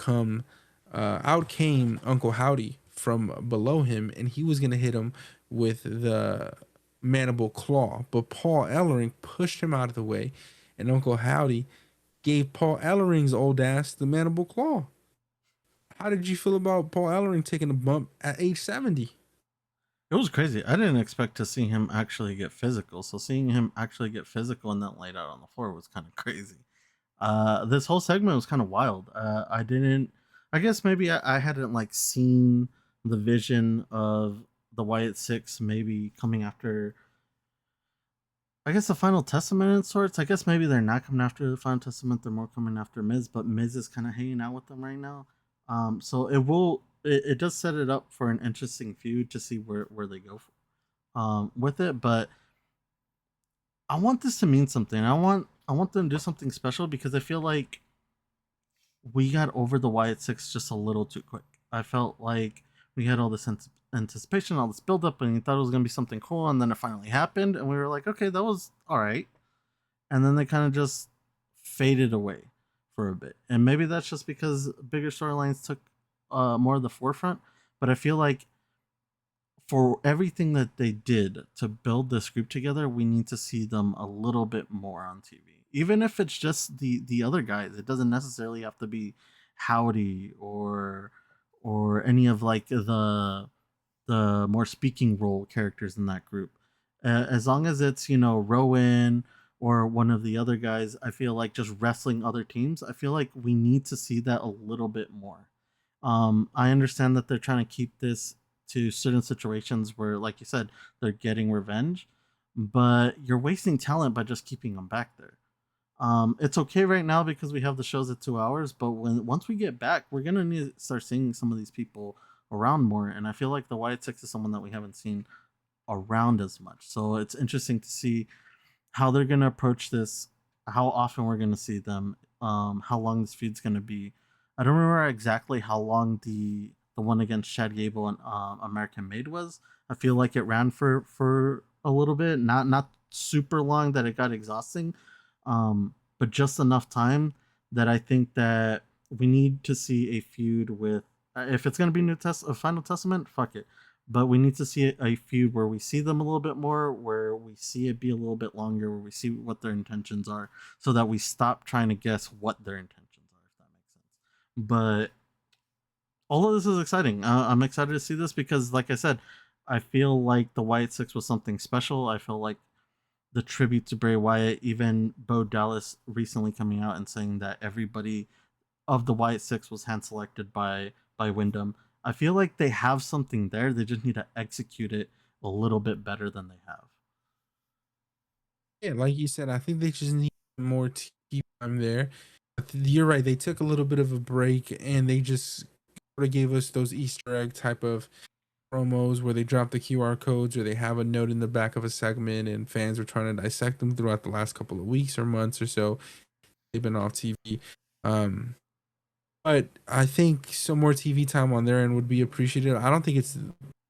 came Uncle Howdy from below him, and he was gonna hit him with the mandible claw, but Paul Ellering pushed him out of the way, and Uncle Howdy gave Paul Ellering's old ass the mandible claw. How did you feel about Paul Ellering taking a bump at age 70? It was crazy. I didn't expect to see him actually get physical. So seeing him actually get physical and then laid out on the floor was kind of crazy. This whole segment was kind of wild. I didn't. I guess maybe I hadn't like seen the vision of the Wyatt Six maybe coming after. I guess the Final Testament in sorts. I guess maybe they're not coming after the Final Testament. They're more coming after Miz, but Miz is kind of hanging out with them right now. So it will. It does set it up for an interesting feud to see where they go with it. But I want this to mean something. I want them to do something special because I feel like we got over the Wyatt Six just a little too quick. I felt like we had all this anticipation, all this build up, and you thought it was gonna be something cool, and then it finally happened, and we were like, okay, that was all right. And then they kind of just faded away for a bit, and maybe that's just because bigger storylines took more of the forefront. But I feel like for everything that they did to build this group together, we need to see them a little bit more on TV. Even if it's just the other guys, it doesn't necessarily have to be Howdy or any of like the more speaking role characters in that group. As long as it's Rowan or one of the other guys, I feel like just wrestling other teams. I feel like we need to see that a little bit more. I understand that they're trying to keep this to certain situations where, like you said, they're getting revenge, but you're wasting talent by just keeping them back there. It's okay right now because we have the shows at 2 hours, but once we get back, we're gonna need to start seeing some of these people around more. And I feel like the Wyatt Six is someone that we haven't seen around as much. So it's interesting to see how they're gonna approach this, how often we're gonna see them, how long this feud's gonna be. I don't remember exactly how long the one against Chad Gable and American Made was. I feel like it ran for a little bit, not super long that it got exhausting, but just enough time that I think that we need to see a feud with. If it's gonna be Final Testament, fuck it. But we need to see a feud where we see them a little bit more, where we see it be a little bit longer, where we see what their intentions are, so that we stop trying to guess what their intentions are, if that makes sense. But all of this is exciting. I'm excited to see this because, like I said, I feel like the Wyatt Six was something special. I feel like the tribute to Bray Wyatt, even Bo Dallas recently coming out and saying that everybody of the Wyatt Six was hand selected by Wyndham. I feel like they have something there. They just need to execute it a little bit better than they have. Yeah, like you said, I think they just need more TV time there. You're right. They took a little bit of a break and they just sort of gave us those Easter egg type of promos where they drop the QR codes or they have a note in the back of a segment and fans are trying to dissect them throughout the last couple of weeks or months or so. They've been off TV. Um, but I think some more TV time on their end would be appreciated. I don't think it's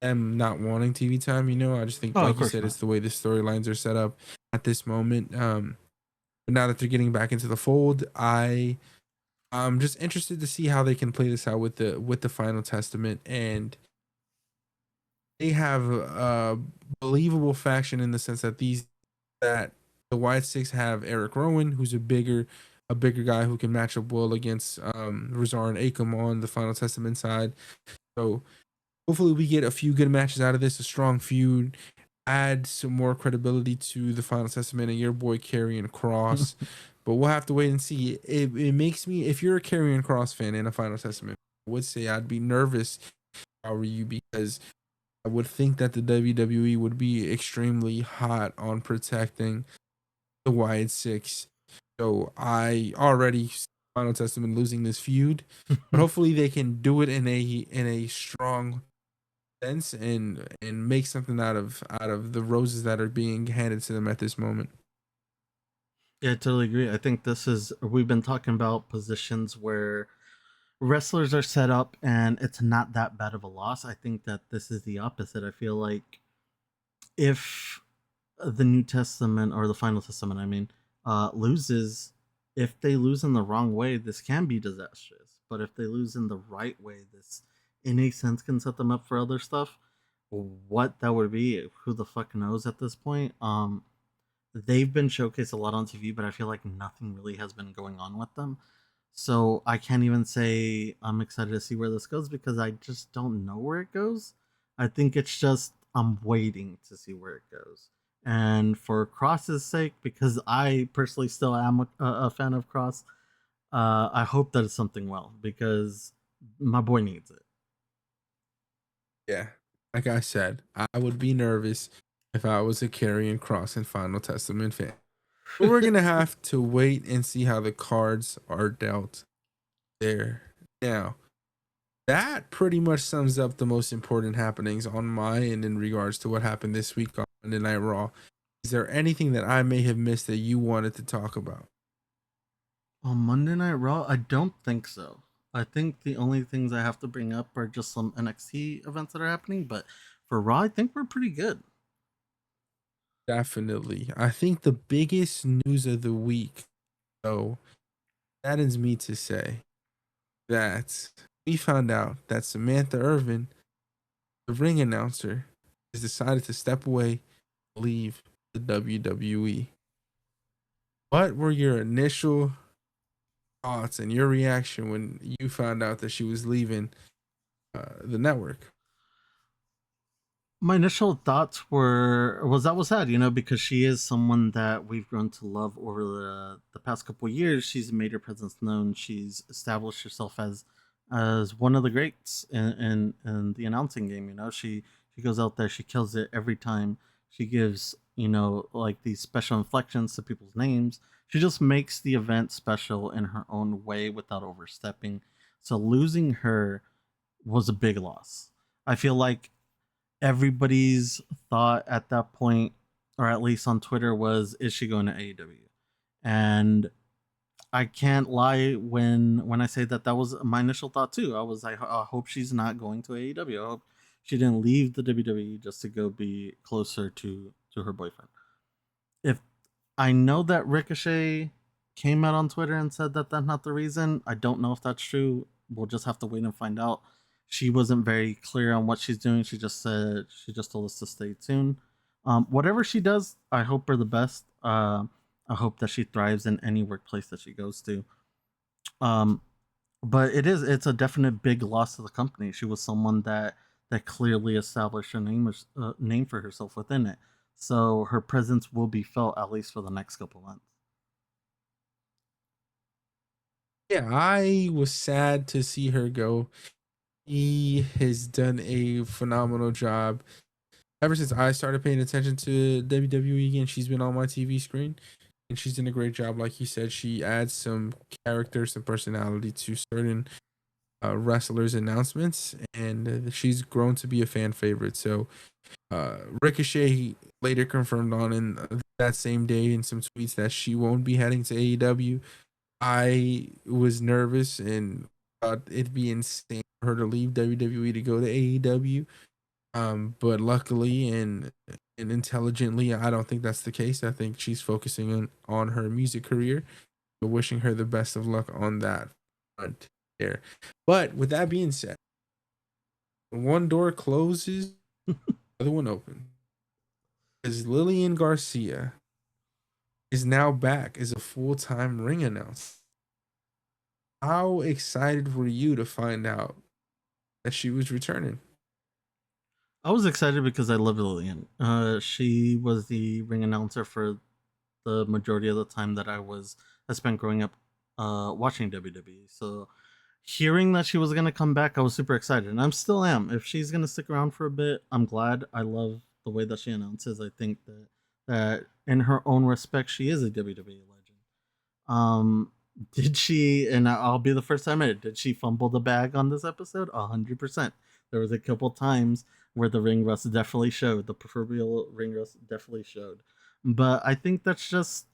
them not wanting TV time, I just think, Oh, of like you course said, not. it's the way the storylines are set up at this moment. But now that they're getting back into the fold, I'm just interested to see how they can play this out with the Final Testament, and they have a believable faction in the sense that that the White Six have Eric Rowan, who's a bigger guy who can match up well against Razor and Akam on the Final Testament side. So hopefully we get a few good matches out of this, a strong feud, add some more credibility to the Final Testament and your boy Karrion Cross. But we'll have to wait and see. It makes me, if you're a Karrion Cross fan and a Final Testament, I would say I'd be nervous if I were you, because I would think that the WWE would be extremely hot on protecting the Wyatt Six. So I already see Final Testament losing this feud, but hopefully they can do it in a strong sense and make something out of the roses that are being handed to them at this moment. Yeah, I totally agree. I think we've been talking about positions where wrestlers are set up and it's not that bad of a loss. I think that this is the opposite. I feel like if the New Testament or the Final Testament, I mean, loses, if they lose in the wrong way, this can be disastrous. But if they lose in the right way, this in a sense can set them up for other stuff. What that would be, who the fuck knows at this point? They've been showcased a lot on TV, but I feel like nothing really has been going on with them. So I can't even say I'm excited to see where this goes because I just don't know where it goes. I think it's just I'm waiting to see where it goes. And for Cross's sake, because I personally still am a fan of Cross, I hope that it's something well because my boy needs it. Yeah, like I said, I would be nervous if I was a Karrion Cross and Final Testament fan. But we're gonna have to wait and see how the cards are dealt there. Now, that pretty much sums up the most important happenings on my end in regards to what happened this week on Monday Night Raw. Is there anything that I may have missed that you wanted to talk about? On Monday Night Raw, I don't think so. I think the only things I have to bring up are just some NXT events that are happening, but for Raw, I think we're pretty good. Definitely. I think the biggest news of the week, though, that is me to say that we found out that Samantha Irvin, the ring announcer, has decided to step away and leave the WWE. What were your initial thoughts and your reaction when you found out that she was leaving the network? My initial thoughts was that was sad, because she is someone that we've grown to love over the past couple of years. She's made her presence known. She's established herself as one of the greats in the announcing game. She goes out there, she kills it every time. She gives like these special inflections to people's names. She just makes the event special in her own way without overstepping. So losing her was a big loss. I feel like everybody's thought at that point. or at least on Twitter, was, "Is she going to AEW?" And I can't lie when I say that that was my initial thought too. I was like, I hope she's not going to AEW. I hope she didn't leave the WWE just to go be closer to her boyfriend. If I know that Ricochet came out on Twitter and said that that's not the reason, I don't know if that's true. We'll just have to wait and find out. She wasn't very clear on what she's doing. She just told us to stay tuned. Whatever she does, I hope for the best. I hope that she thrives in any workplace that she goes to. Um, but it's a definite big loss to the company. She was someone that clearly established a name for herself within it. So her presence will be felt at least for the next couple months. Yeah, I was sad to see her go. He has done a phenomenal job ever since I started paying attention to WWE again. She's been on my TV screen, and she's done a great job. Like you said, she adds some character, some personality to certain wrestlers' announcements, and she's grown to be a fan favorite. So Ricochet later confirmed on in that same day in some tweets that she won't be heading to AEW. I was nervous and thought it'd be insane for her to leave WWE to go to AEW. But luckily and intelligently, I don't think that's the case. I think she's focusing on her music career. So wishing her the best of luck on that front there. But with that being said, when one door closes, the other one opens. As Lillian Garcia is now back as a full-time ring announcer. How excited were you to find out that she was returning? I was excited because I love Lillian. She was the ring announcer for the majority of the time that I spent growing up watching WWE. So hearing that she was gonna come back, I was super excited, and I'm still am. If she's gonna stick around for a bit, I'm glad. I love the way that she announces. I think that in her own respect, she is a WWE legend. Um, did she? And I'll be the first time in it. Did she fumble the bag on this episode? 100%. There was a couple times where the ring rust definitely showed. The proverbial ring rust definitely showed. But I think that's just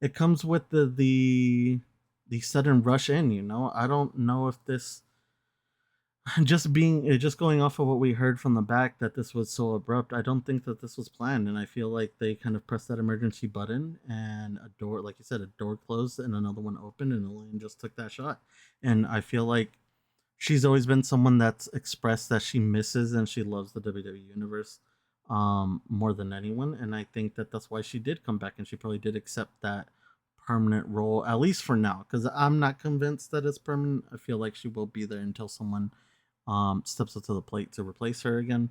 it comes with the sudden rush in. You know, I don't know if this just going off of what we heard from the back that this was so abrupt. I don't think that this was planned, and I feel like they kind of pressed that emergency button, and a door, like you said, a door closed and another one opened, and Elaine just took that shot. And I feel like she's always been someone that's expressed that she misses and she loves the WWE universe more than anyone, and I think that that's why she did come back, and she probably did accept that permanent role, at least for now, because I'm not convinced that it's permanent. I feel like she will be there until someone steps up to the plate to replace her again.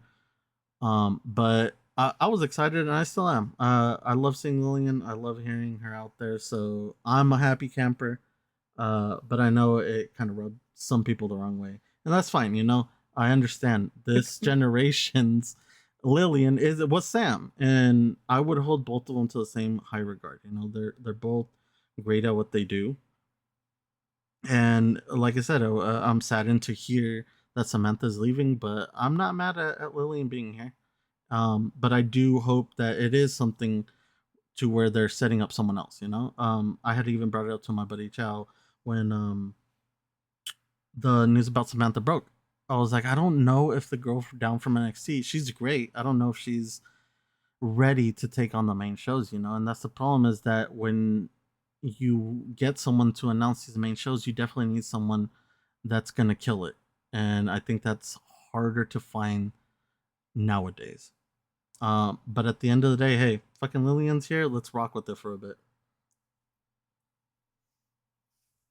But I was excited, and I still am. I love seeing Lillian. I love hearing her out there. So I'm a happy camper. But I know it kind of rubbed some people the wrong way, and that's fine. You know, I understand this generation's Lillian was Sam, and I would hold both of them to the same high regard. You know, they're both great at what they do, and like I said, I'm saddened to hear that Samantha's leaving, but I'm not mad at Lillian being here. But I do hope that it is something to where they're setting up someone else. You know, I had even brought it up to my buddy Chow when the news about Samantha broke. I was like, I don't know if the girl down from NXT, she's great. I don't know if she's ready to take on the main shows, you know. And that's the problem, is that when you get someone to announce these main shows, you definitely need someone that's gonna kill it. And I think that's harder to find nowadays. But at the end of the day, hey, fucking Lillian's here. Let's rock with it for a bit.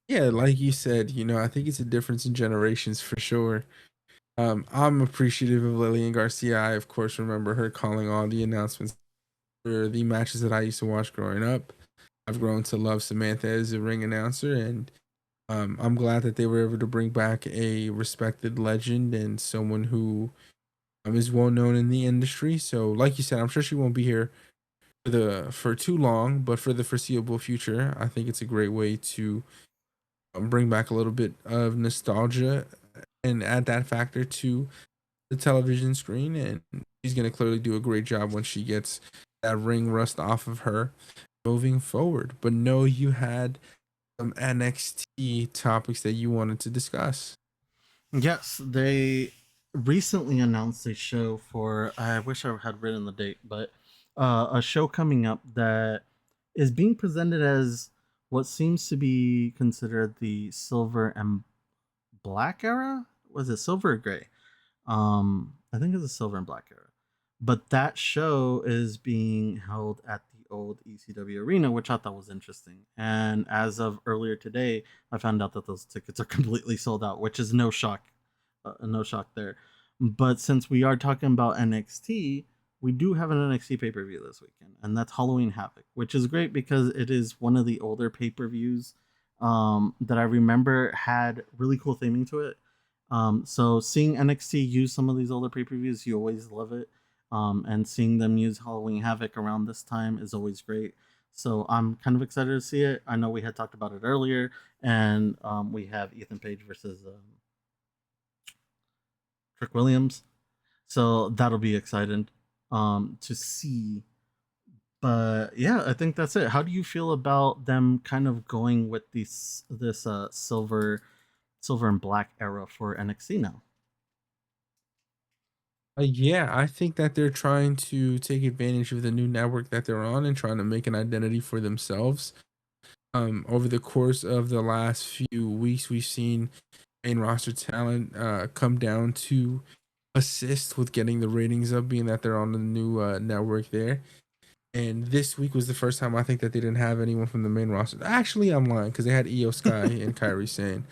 Yeah, like you said, I think it's a difference in generations for sure. I'm appreciative of Lillian Garcia. I, of course, remember her calling all the announcements for the matches that I used to watch growing up. I've grown to love Samantha as a ring announcer, and I'm glad that they were able to bring back a respected legend and someone who is well known in the industry. So, like you said, I'm sure she won't be here for too long, but for the foreseeable future, I think it's a great way to bring back a little bit of nostalgia and add that factor to the television screen. And she's going to clearly do a great job when she gets that ring rust off of her moving forward. But no, you had some NXT topics that you wanted to discuss. Yes, they recently announced a show for. I wish I had written the date, but a show coming up that is being presented as what seems to be considered the silver and black era. Was it silver or gray? I think it's a silver and black era. But that show is being held at the old ECW arena, which I thought was interesting. And as of earlier today, I found out that those tickets are completely sold out, which is no shock there. But since we are talking about NXT, we do have an NXT pay per view this weekend, and that's Halloween Havoc, which is great because it is one of the older pay per views that I remember had really cool theming to it. So seeing NXT use some of these older pay per views, you always love it. And seeing them use Halloween Havoc around this time is always great. So I'm kind of excited to see it. I know we had talked about it earlier, and we have Ethan Page versus Trick Williams. So that'll be exciting to see. But yeah, I think that's it. How do you feel about them kind of going with this silver and black era for NXT now? Yeah, I think that they're trying to take advantage of the new network that they're on and trying to make an identity for themselves. Over the course of the last few weeks, we've seen main roster talent come down to assist with getting the ratings up, being that they're on the new network there. And this week was the first time I think that they didn't have anyone from the main roster. Actually, I'm lying because they had Io Sky and Kyrie Sane.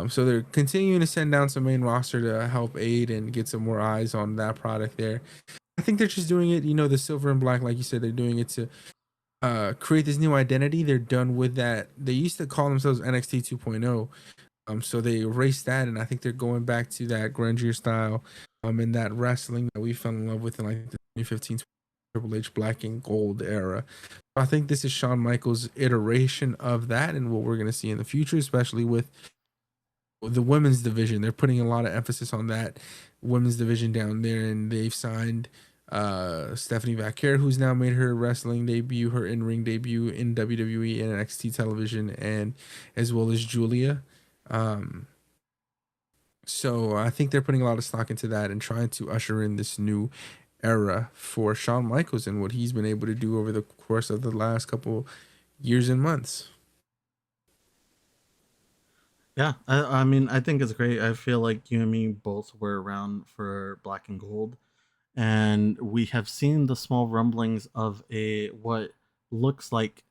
So they're continuing to send down some main roster to help aid and get some more eyes on that product there. I think they're just doing it, the silver and black, like you said, they're doing it to create this new identity. They're done with that. They used to call themselves NXT 2.0. So they erased that, and I think they're going back to that grungier style, and that wrestling that we fell in love with in like the 2015 Triple H Black and Gold era. I think this is Shawn Michaels' iteration of that, and what we're going to see in the future, especially with the women's division. They're putting a lot of emphasis on that women's division down there, and they've signed Stephanie Vaquer, who's now made her wrestling debut, her in-ring debut in WWE and NXT television, and as well as Julia. Um, so I think they're putting a lot of stock into that and trying to usher in this new era for Shawn Michaels and what he's been able to do over the course of the last couple years and months. Yeah, I mean, I think it's great. I feel like you and me both were around for Black and Gold, and we have seen the small rumblings of a what looks like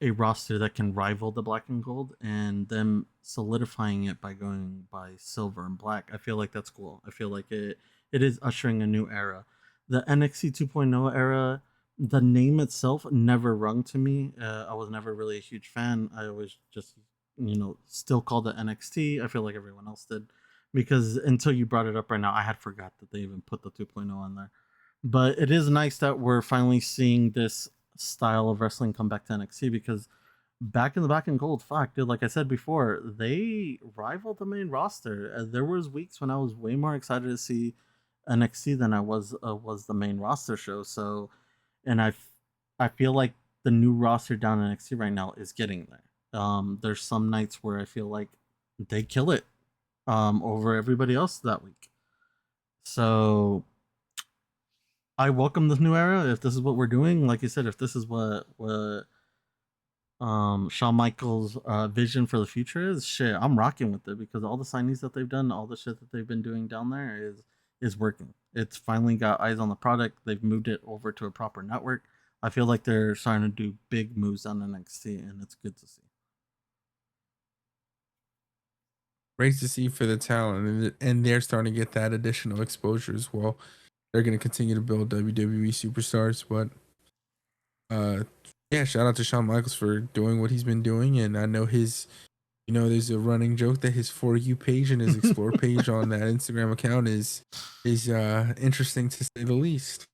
a roster that can rival the Black and Gold, and them solidifying it by going by silver and black. I feel like that's cool. I feel like it is ushering a new era. The NXT 2.0 era, the name itself never rung to me. I was never really a huge fan. I always just still called it NXT. I feel like everyone else did, because until you brought it up right now, I had forgot that they even put the 2.0 on there. But it is nice that we're finally seeing this style of wrestling come back to NXT, because back in the Black and Gold, fuck, dude, like I said before, they rivaled the main roster. There was weeks when I was way more excited to see NXT than I was the main roster show. So, and I feel like the new roster down in NXT right now is getting there. There's some nights where I feel like they kill it over everybody else that week. So I welcome this new era. If this is what we're doing, like you said, if this is what Shawn Michaels' vision for the future is, shit, I'm rocking with it, because all the signings that they've done, all the shit that they've been doing down there is working. It's finally got eyes on the product. They've moved it over to a proper network. I feel like they're starting to do big moves on NXT, and it's good to see. Great to see for the talent, and they're starting to get that additional exposure as well. They're going to continue to build WWE superstars, but uh, yeah, shout out to Shawn Michaels for doing what he's been doing, and I know there's a running joke that his For You page and his Explore page on that Instagram account is interesting to say the least.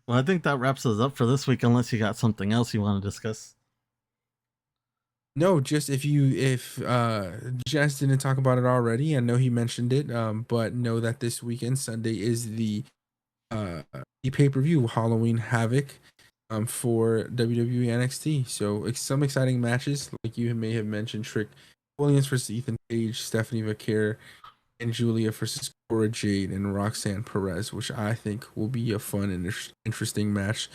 Well, I think that wraps us up for this week, unless you got something else you want to discuss. No, just if Jess didn't talk about it already, I know he mentioned it, but know that this weekend Sunday is the uh, the pay per view Halloween Havoc for WWE NXT. So some exciting matches, like you may have mentioned, Trick Williams versus Ethan Page, Stephanie Vaquer, and Julia versus Cora Jade and Roxanne Perez, which I think will be a fun and interesting match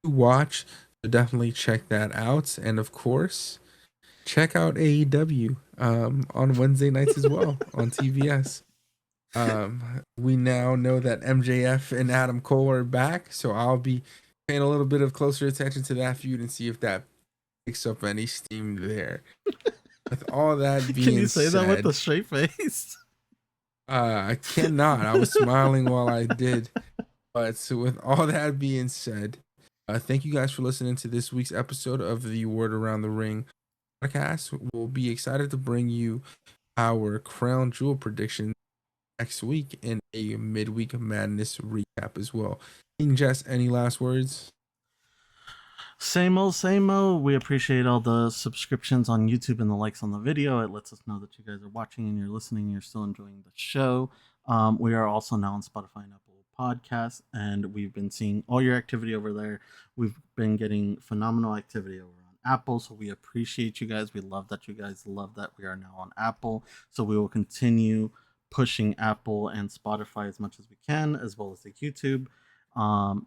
to watch. So definitely check that out. And of course, check out AEW on Wednesday nights as well on TVS. We now know that MJF and Adam Cole are back, so I'll be paying a little bit of closer attention to that feud and see if that picks up any steam there. With all that Can you being say that with a said, straight face? I cannot. I was smiling while I did. But so with all that being said, thank you guys for listening to this week's episode of the Word Around the Ring podcast. We'll be excited to bring you our crown jewel predictions next week in a midweek madness recap as well. King Jess, any last words? Same old, same old. We appreciate all the subscriptions on YouTube and the likes on the video. It lets us know that you guys are watching and you're listening and you're still enjoying the show. We are also now on Spotify and Apple Podcasts, and we've been seeing all your activity over there. We've been getting phenomenal activity over on Apple, so we appreciate you guys. We love that you guys love that we are now on Apple. So we will continue pushing Apple and Spotify as much as we can, as well as the YouTube.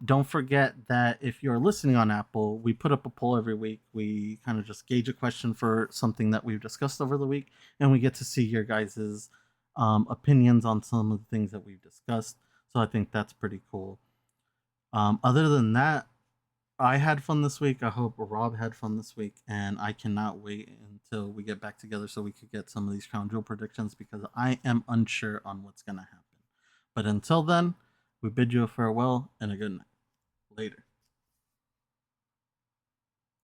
Don't forget that if you're listening on Apple, we put up a poll every week. We kind of just gauge a question for something that we've discussed over the week, and we get to see your guys' opinions on some of the things that we've discussed. So I think that's pretty cool. Other than that, I had fun this week. I hope Rob had fun this week, and I cannot wait until we get back together so we could get some of these crown jewel predictions because I am unsure on what's going to happen. But until then, we bid you a farewell and a good night. Later.